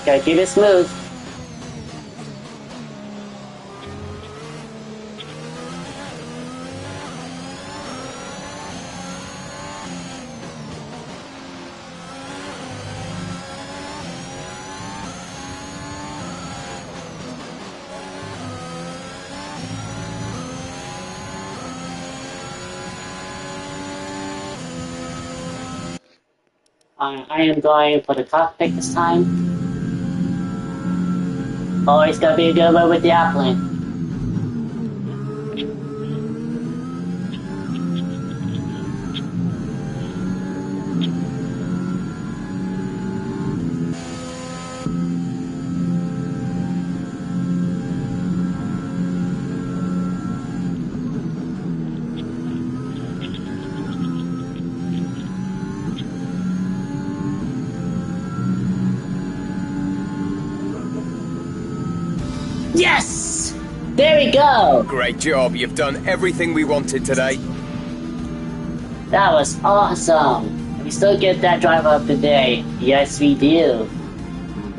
Gotta keep it smooth. I am going for the cockpit this time. Always gotta be a good one with the airplane. Yes! There we go! Great job. You've done everything we wanted today. That was awesome. We still get that driver of the day. Yes, we do.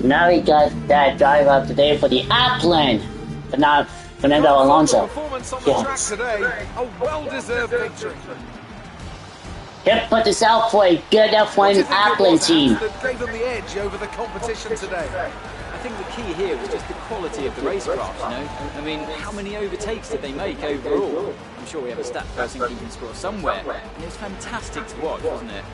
Now we got that driver of the day for the airplane. But not Fernando Alonso. Performance on the track today, a well-deserved victory. Here, put this out for a good F1 airplane team. That gave them the edge over the competition today. I think the key here was just the quality of the racecraft, you know? I mean, how many overtakes did they make overall? I'm sure we have a stat person keeping score somewhere. And it was fantastic to watch, wasn't it?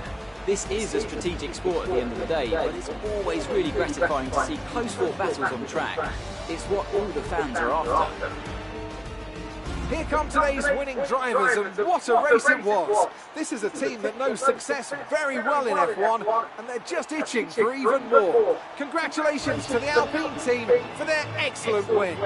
This is a strategic sport at the end of the day, but it's always really gratifying to see close-fought battles on track. It's what all the fans are after. Here come today's winning drivers, and what a race it was. This is a team that knows success very well in F1, and they're just itching for even more. Congratulations to the Alpine team for their excellent win.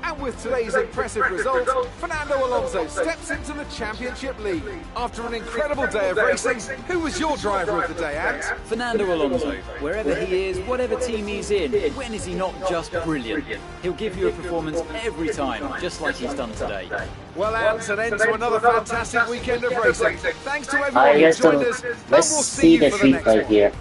And with today's impressive result, Fernando Alonso steps into the championship lead. After an incredible day of racing, who was your driver of the day, Ant? Fernando Alonso, wherever he is, whatever team he's in, when is he not just brilliant? He'll give you a performance every time, just like he's done today. Well, Ant, an end to another fantastic weekend of racing. Thanks to everyone who joined us, and we'll Let's see see you this for the next replay one. here.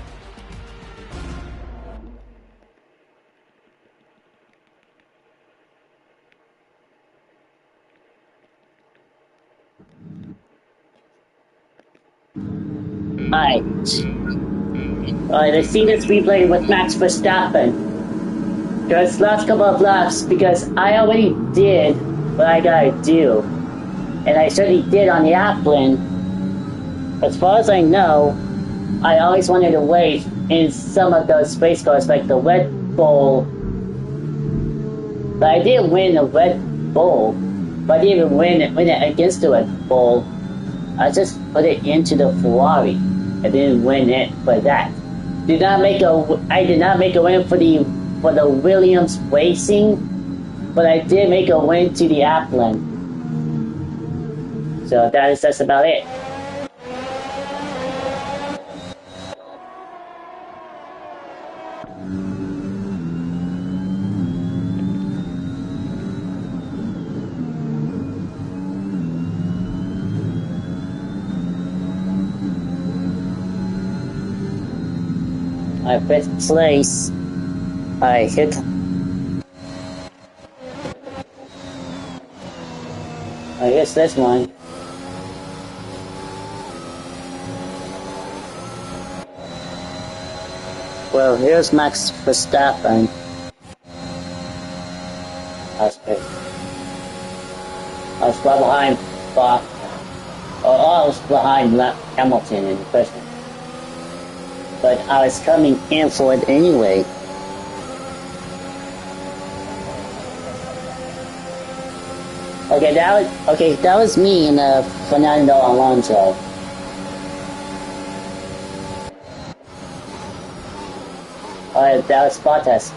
Alright, let's see this replay with Max Verstappen. Just last couple of laps, because I already did what I gotta do. And I certainly did on the Applin. As far as I know, I always wanted to wait in some of those race cars, like the Red Bull. But I did win the Red Bull, but I didn't even win it against the Red Bull. I just put it into the Ferrari. I didn't win it for that. I did not make a win for the Williams Racing, but I did make a win to the Applin. So that's about it. I fifth place. I hit. I guess this one. Well, here's Max Verstappen. I was far behind I was behind Hamilton in the first one. But I was coming in for it anyway. Okay, that was me and Fernando Alonso. Alright, that was Bottas.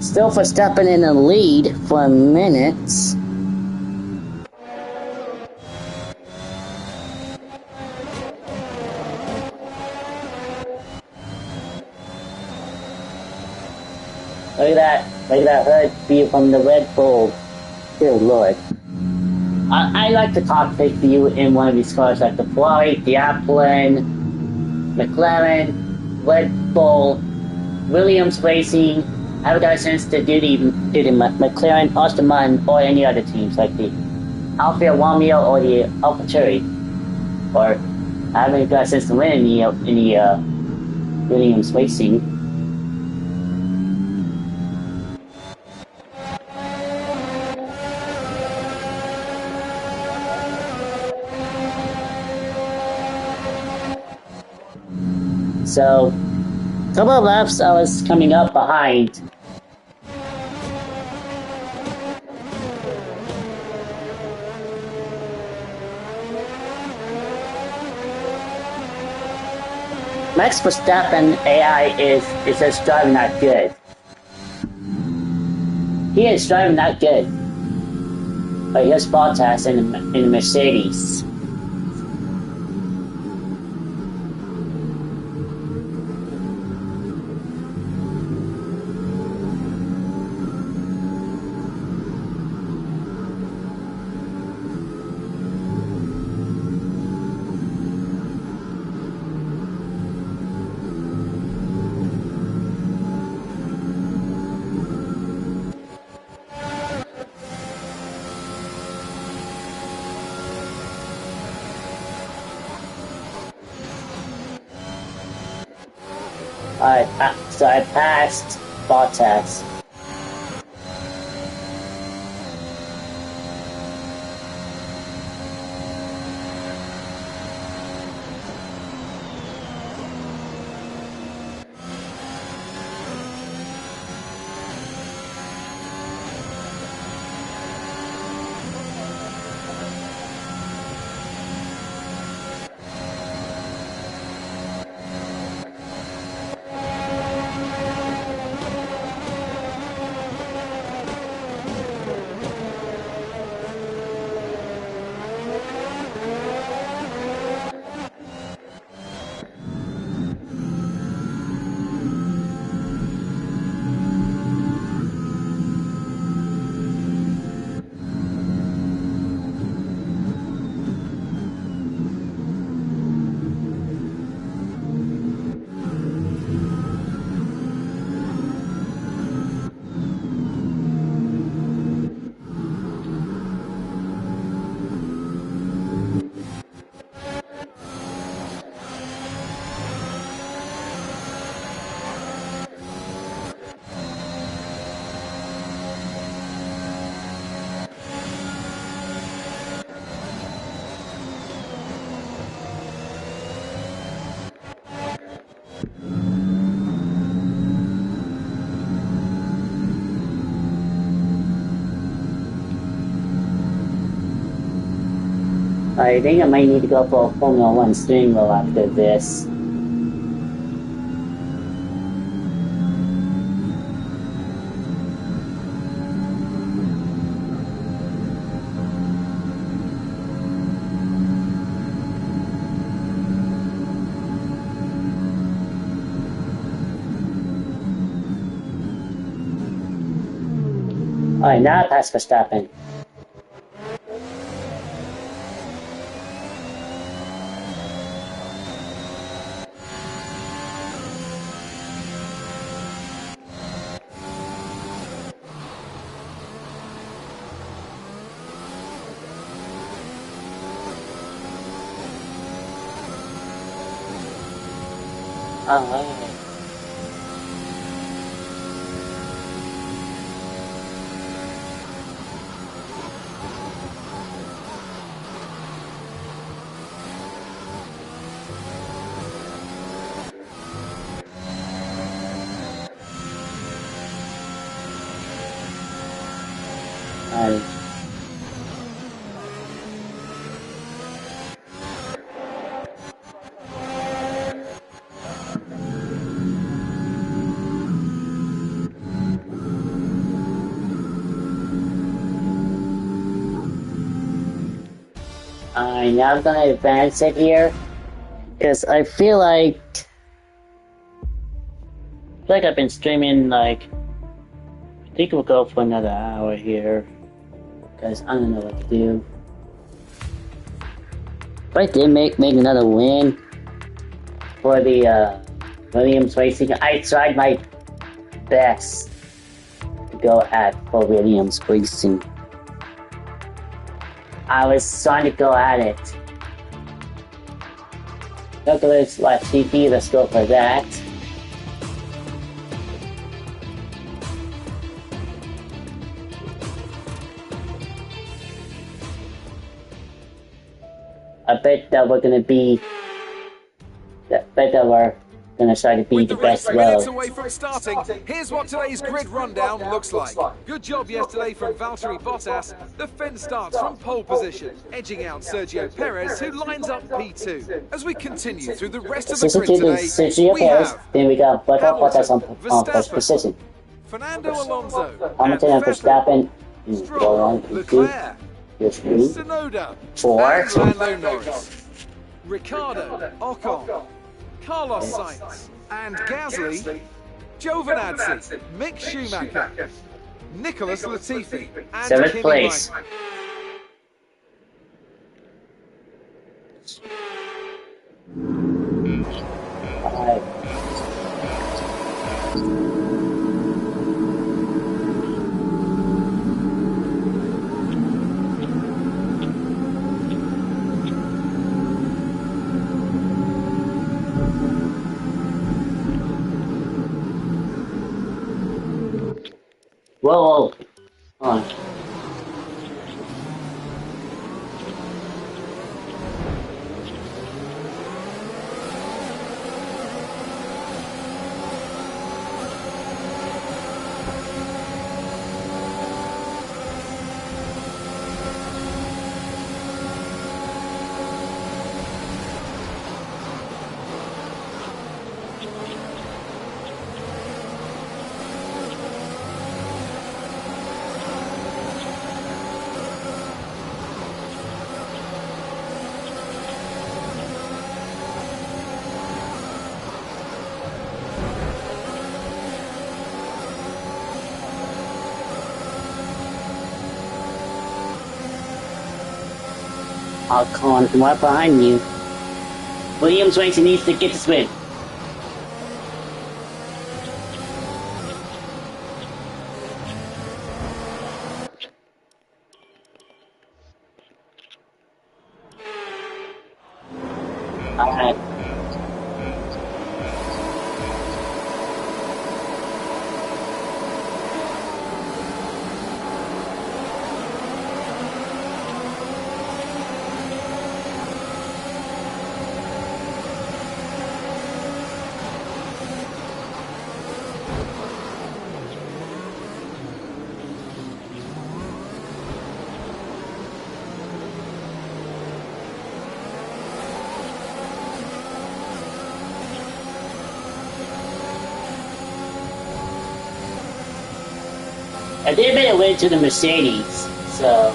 Still Verstappen in the lead for a minute. Look at that hood view from the Red Bull. Good lord. I like the cockpit view in one of these cars, like the Ferrari, the Applin, McLaren, Red Bull, Williams Racing. I haven't got a chance to do the McLaren, Aston Martin, or any other teams like the Alfa Romeo or the AlphaTauri. Or I haven't got a chance to win any Williams Racing. So, a couple of laps I was coming up behind. Max Verstappen AI is just driving not good. He is driving not good. But here's Bottas in the Mercedes. So I passed Bottas. I think I might need to go for a Formula 1 steering wheel after this. Alright, now past Verstappen. Alright. Alright, now I'm gonna advance it here. Because I feel like I've been streaming like, I think we'll go for another hour here. Because I don't know what to do. But I did make another win for the Williams Racing. I tried my best to go at for Williams Racing. I was trying to go at it. Douglas Latifi, let's go for that. I bet that we're gonna try to be the best road. Minutes away from starting, here's what today's grid rundown looks like. Good job yesterday from Valtteri Bottas. The Finn starts from pole position, edging out Sergio Perez, who lines up P2. As we continue through the rest of the grid today, we have then we got Bottas on first position. Fernando Alonso, Hamilton and Verstappen, Stroll, Leclerc, Tsunoda, 4, and Lando Norris, Ricciardo, Ocon, Carlos Sainz, and Gasly, Giovinazzi, Mick Schumacher, Nicholas Latifi, and 7th Kimi place. Raikkonen. Alright. Whoa, whoa. Hold on. I'll call him from right behind you. Williams Racing needs to get this win. Alright. I did make a win to the Mercedes, so.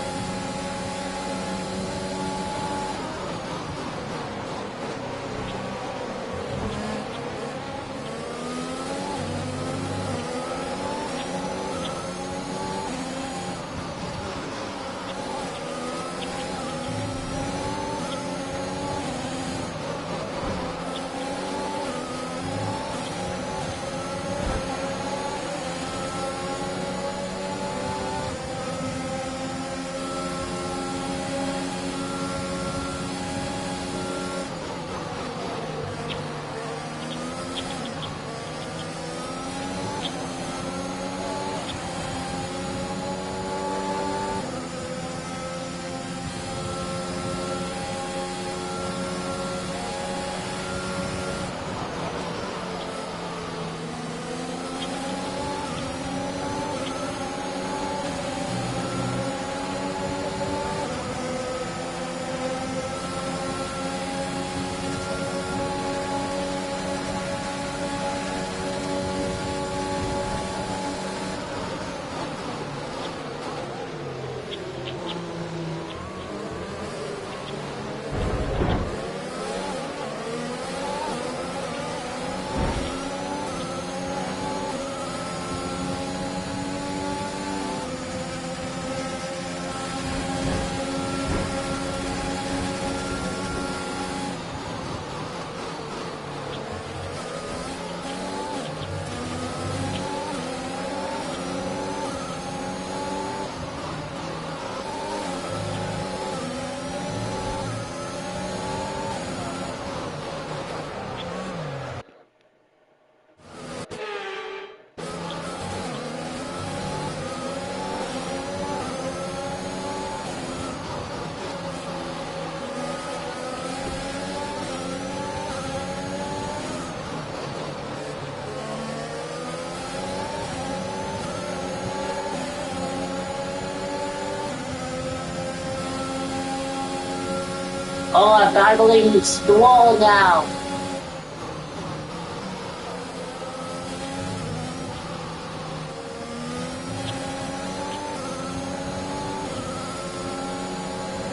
Oh, I'm battling the wall now.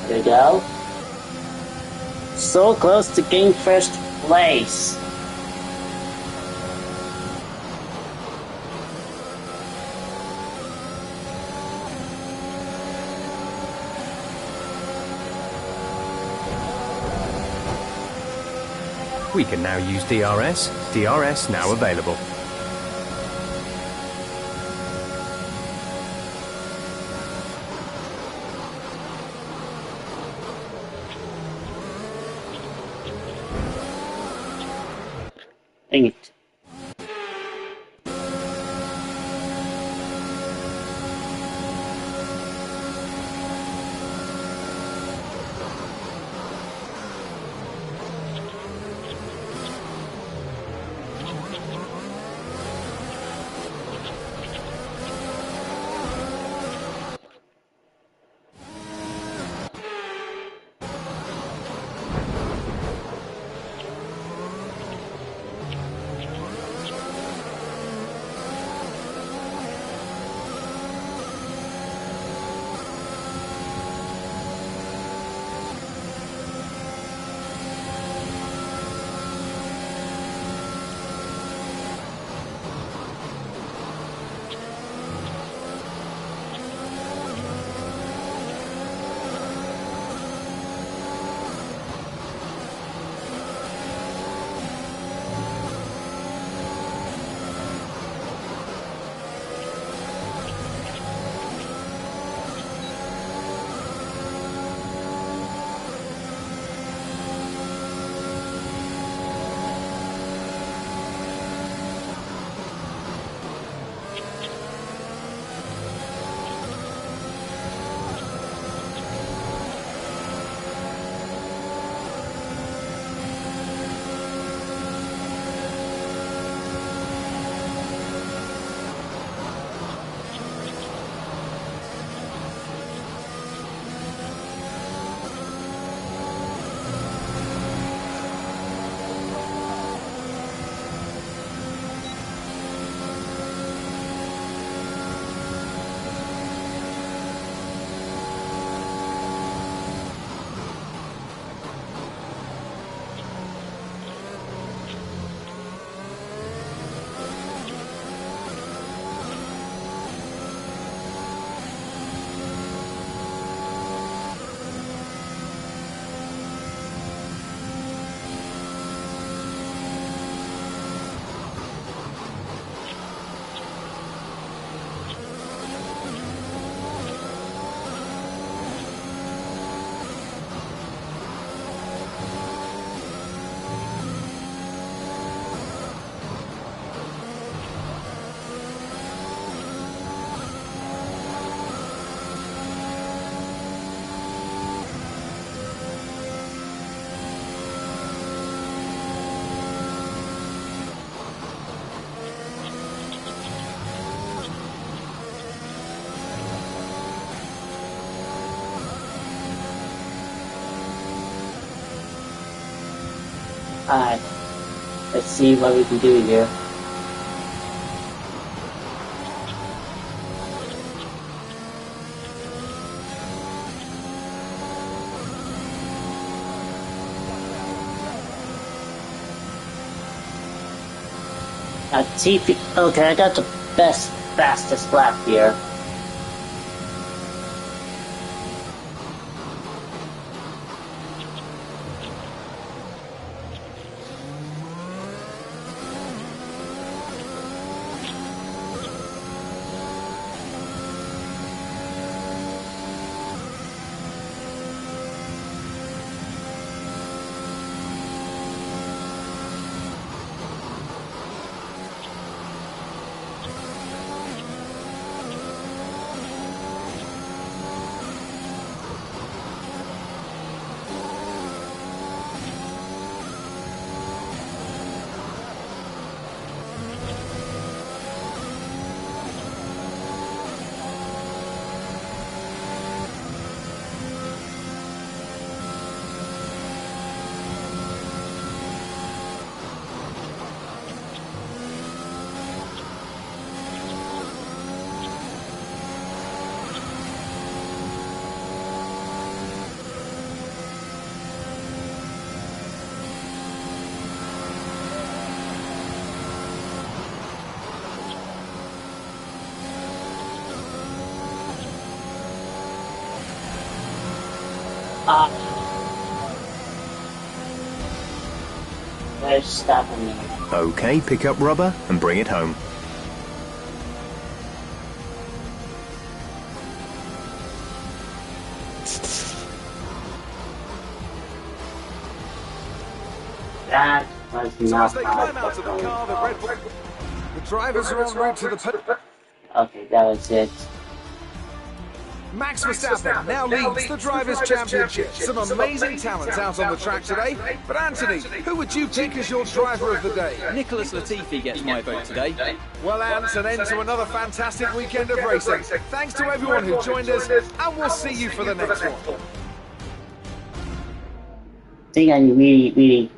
There we go. So close to getting first place. We can now use DRS. DRS now available. Dang it. Alright. Let's see what we can do here. TP. Okay, I got the fastest lap here. There's stopping me. Okay, pick up rubber and bring it home. That was So not as they climb out of the car, the Red Bull, the drivers are en route to the Okay, that was it. Max Verstappen now leads the Drivers' Championship. Some amazing talents out on the track today. But Anthony, who would you pick as your driver of the day? Nicholas Latifi gets my vote today. Well, Ant, an end to another fantastic weekend of racing. Thanks to everyone who joined us, and we'll see you for the next one. I think I really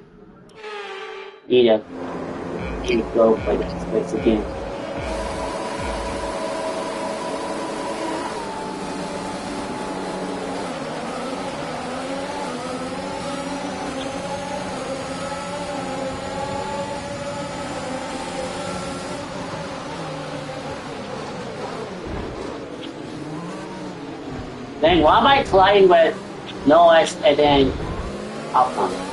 need to go for this race again. Dang, why am I colliding with Norris and then Alcon?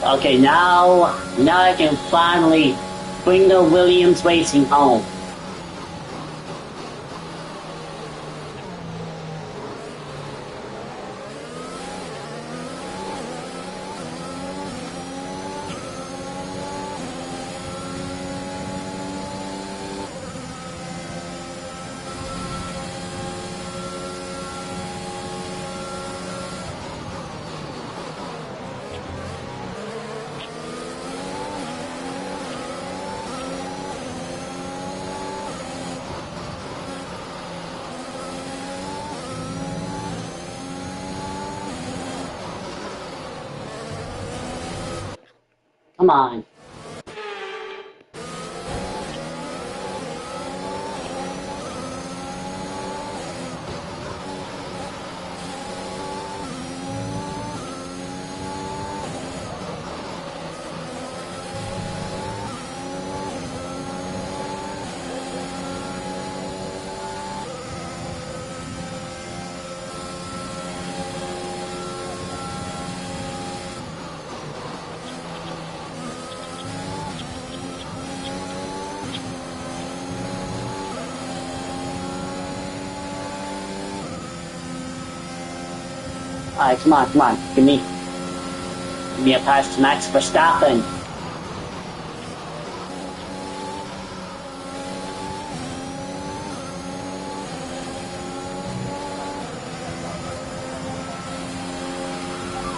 Okay, now I can finally bring the Williams Racing home. Come on. Alright, come on, come on. Give me a pass to Max Verstappen.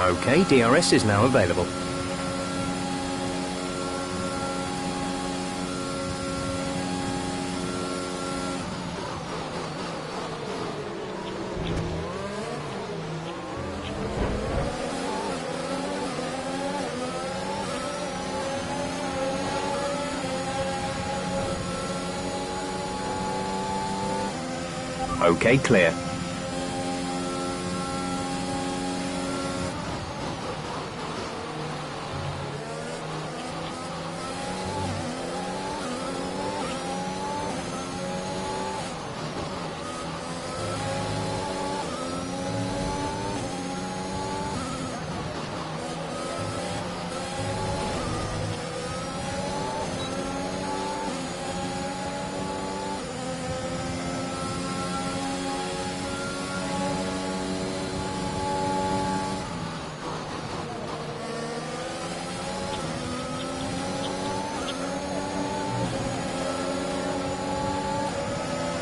Okay, DRS is now available. Okay, clear.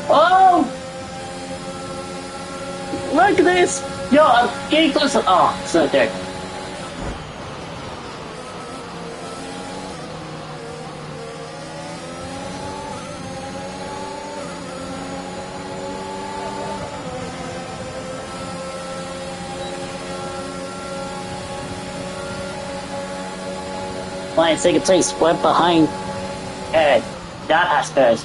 Oh! Look at this! Yo, I'm getting closer. Oh, it's not there. Flying second place, we're behind that Aspers.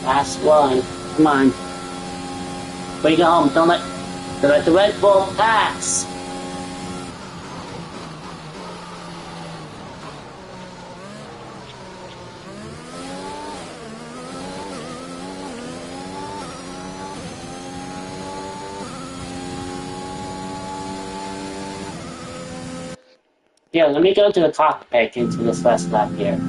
Last one. Come on. Bring it home. Don't let the Red Bull pass. Yeah, let me go to the cockpit into this first lap here.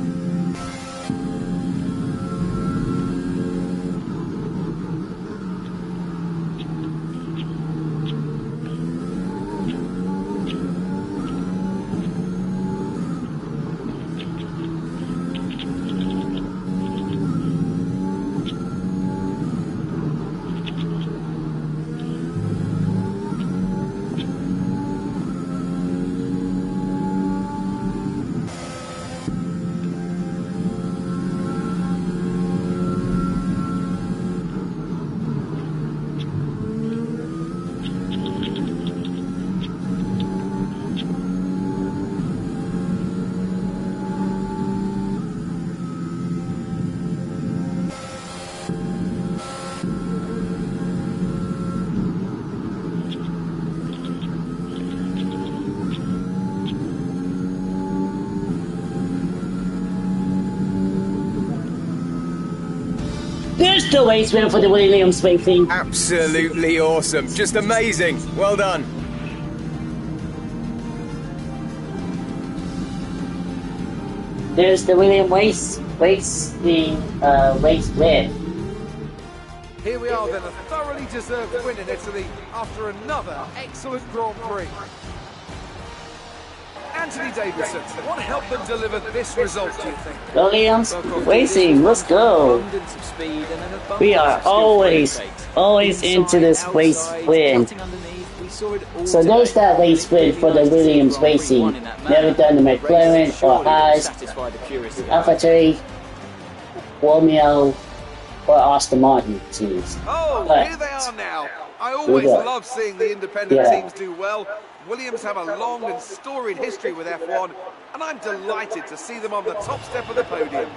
There's the race win for the Williams Racing. Absolutely awesome. Just amazing. Well done. There's the Williams race win. Here we are then, a thoroughly deserved win in Italy after another excellent Grand Prix. Anthony Davidson, what helped them deliver this result, do you think? Williams Racing, let's go. We are always into this race win. So there's that race win for the Williams Racing. Never done the McLaren or Haas, AlphaTauri, Romeo, or Aston Martin teams. Oh, but here they are now. I always love seeing the independent teams do well. Williams have a long and storied history with F1, and I'm delighted to see them on the top step of the podium.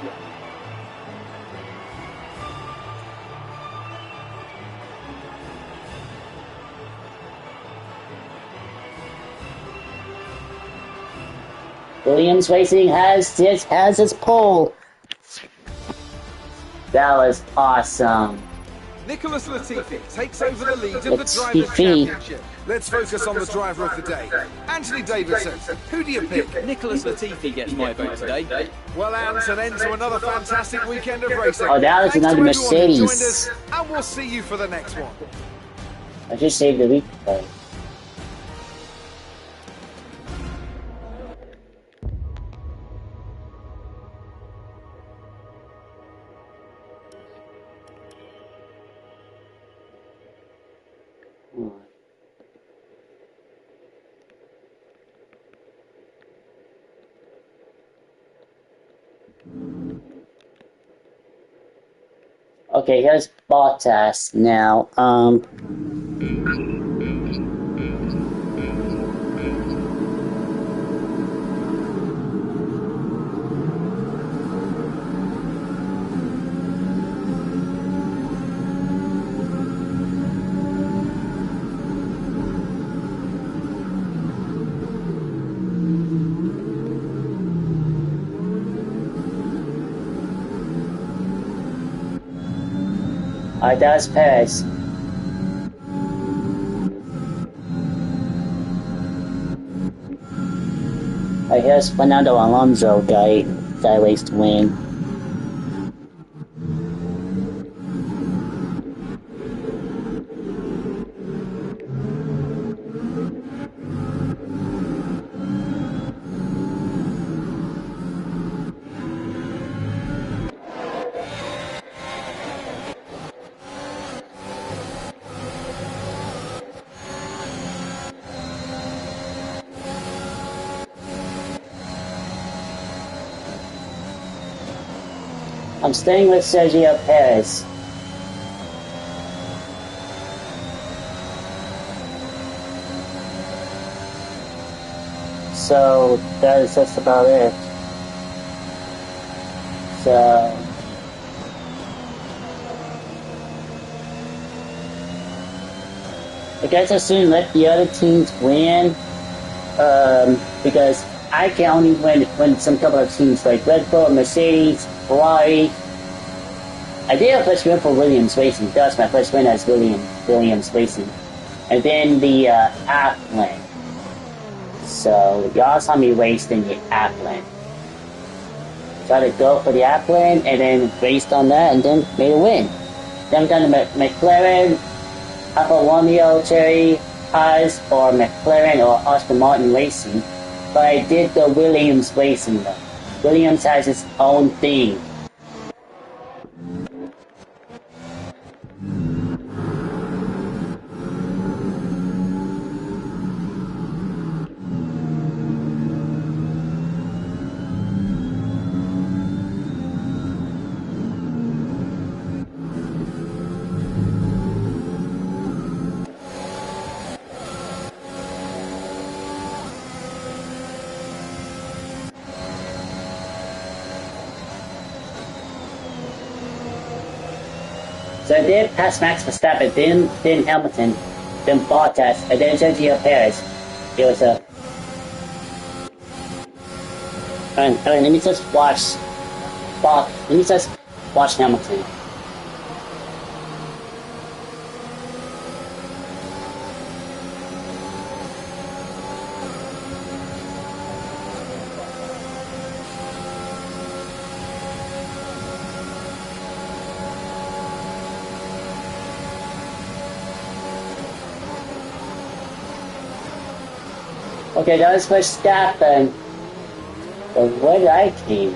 Williams Racing has its pole. That was awesome. Nicholas Latifi takes over the lead in the Drivers' Championship. Let's focus on the driver of the day. Anthony Davidson, who do you pick? Nicholas Latifi gets my vote today. Well, Ant, an end to another fantastic weekend of racing. Oh, that was Thanks another to everyone who joined Mercedes. us, and we'll see you for the next one. I just saved the replay. Okay, here's Bottas now. Alright, that's Perez. Alright, here's Fernando Alonso, guy race to win. I'm staying with Sergio Perez. So that is just about it. So I guess I soon let the other teams win, because I can only win some couple of teams like Red Bull, Mercedes, Ferrari. I did a first win for Williams Racing. That was my first win as Williams Racing. And then the Appland. So y'all saw me race in the Appland. Tried to go for the Appland and then raced on that and then made a win. Then I've done the McLaren, Alfa Romeo, Cherry, Haas, or McLaren or Aston Martin Racing. But I did the Williams Racing though. Williams has its own thing. So I did pass Max Verstappen, then Hamilton, then Bottas, and then Sergio Perez. It was a... Alright, let me just watch Hamilton. Okay, that was Verstappen. But where did I came?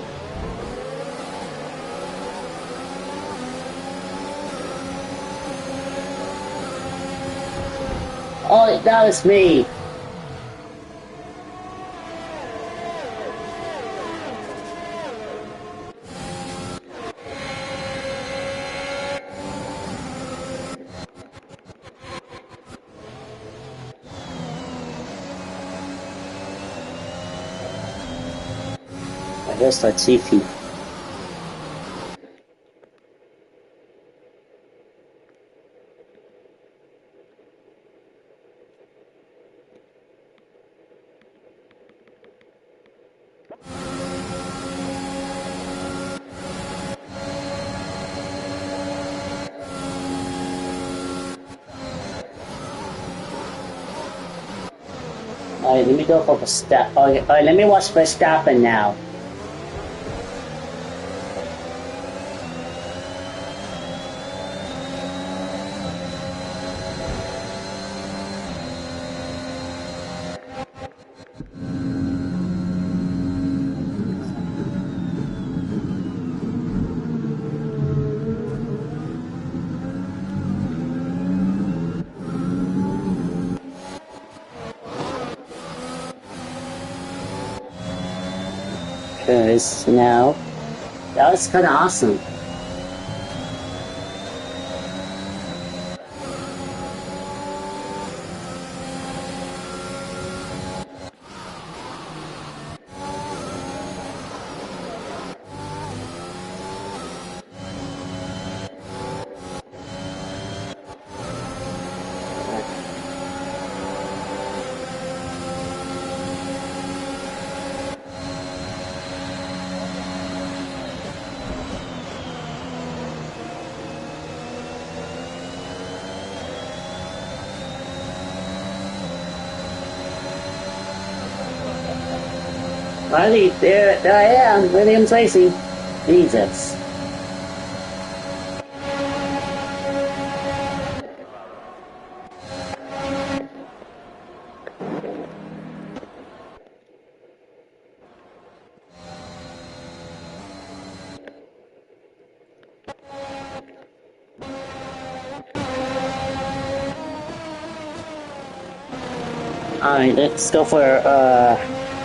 Oh, that was me. I guess Latifi. Alright, let me go for Verstappen. Alright, let me watch Verstappen now. Because now, that was kind of awesome. Finally, there I am, Williams Racing. Jesus. Alright, let's go for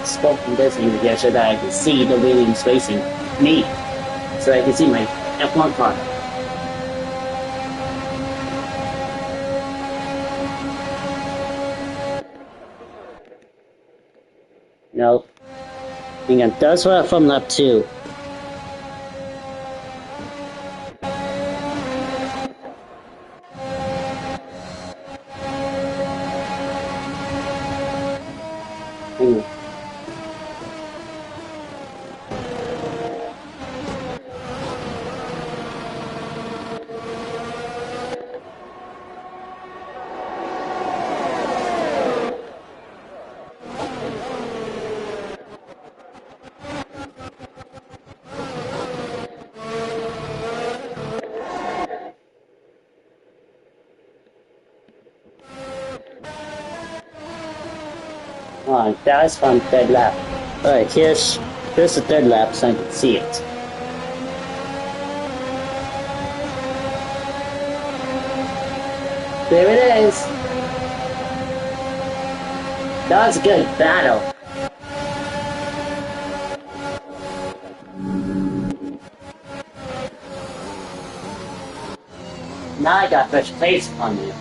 scope from this view here so that I can see the Williams Racing me. So I can see my F1 car. Nope. Hang on, that's what from lap 2. Hang on. Alright, that's from third lap. Alright, here's the third lap so I can see it. There it is. That was a good battle. Now I got first place on you.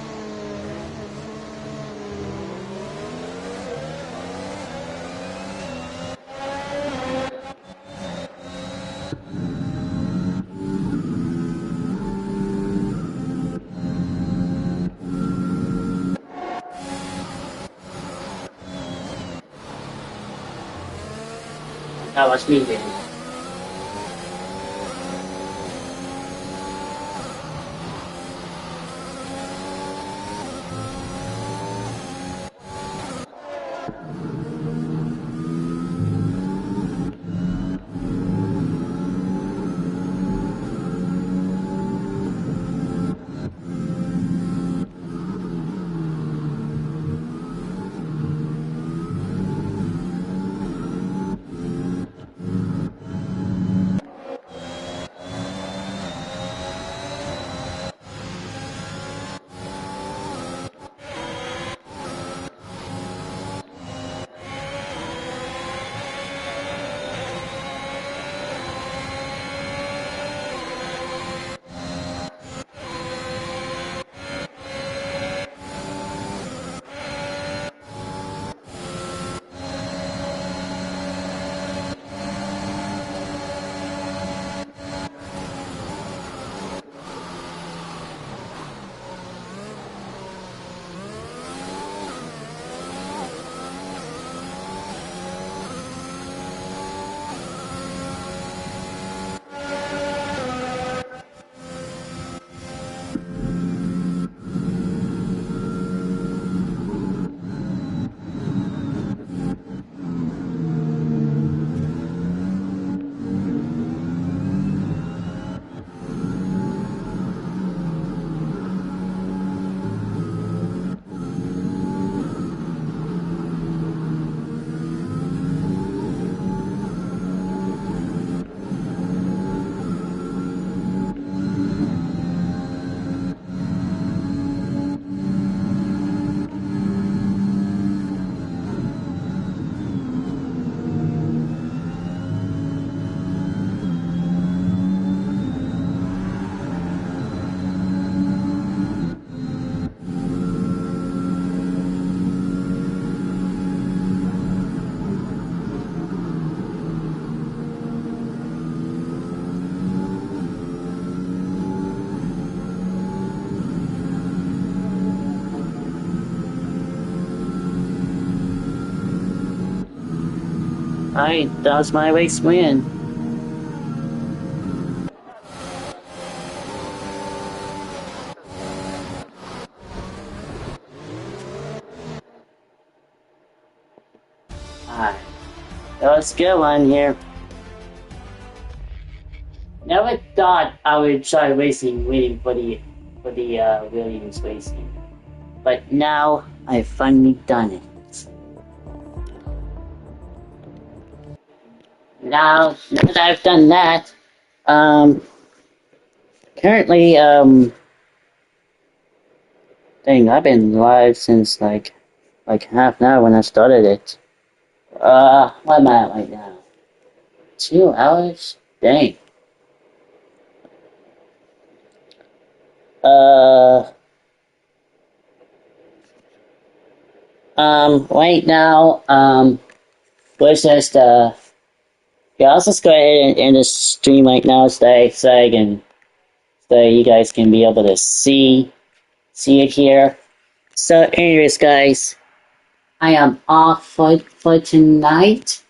That was me then. Alright, that was my race win. Alright, that was a good one here. Never thought I would try racing waiting for the Williams racing. But now I've finally done it. Now that I've done that, currently, dang, I've been live since like half an hour when I started it. What am I at right now? 2 hours? Dang. Right now, we're just, yeah, I'll just go ahead and end the stream right now so you guys can be able to see it here. So anyways, guys, I am off for tonight.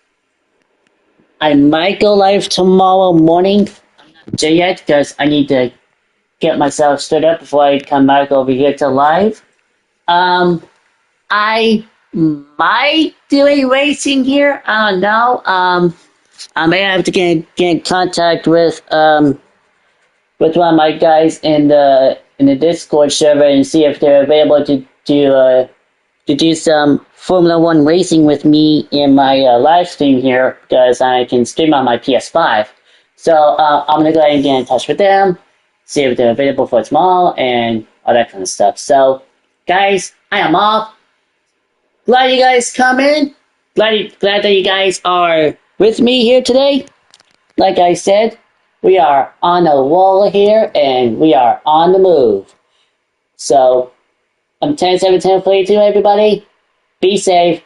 I might go live tomorrow morning. I'm not sure yet because I need to get myself stood up before I come back over here to live. I might do a racing here. I don't know. I may have to get in contact with one of my guys in the Discord server and see if they're available to do some Formula One racing with me in my live stream here because I can stream on my PS5. So I'm gonna go ahead and get in touch with them, see if they're available for tomorrow and all that kind of stuff. So, guys, I am off. Glad you guys come in. Glad that you guys are with me here today. Like I said, we are on a roll here and we are on the move. So, I'm 10-7-10-42, everybody. Be safe.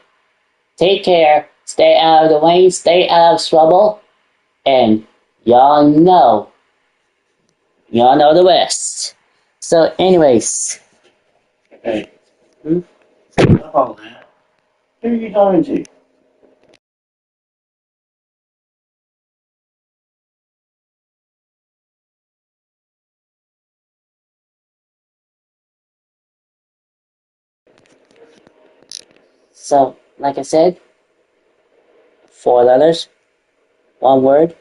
Take care. Stay out of the lane. Stay out of trouble. And y'all know the rest. So, anyways. Hey. Stop all that. Who are you talking to? So, like I said, 4 letters, 1 word,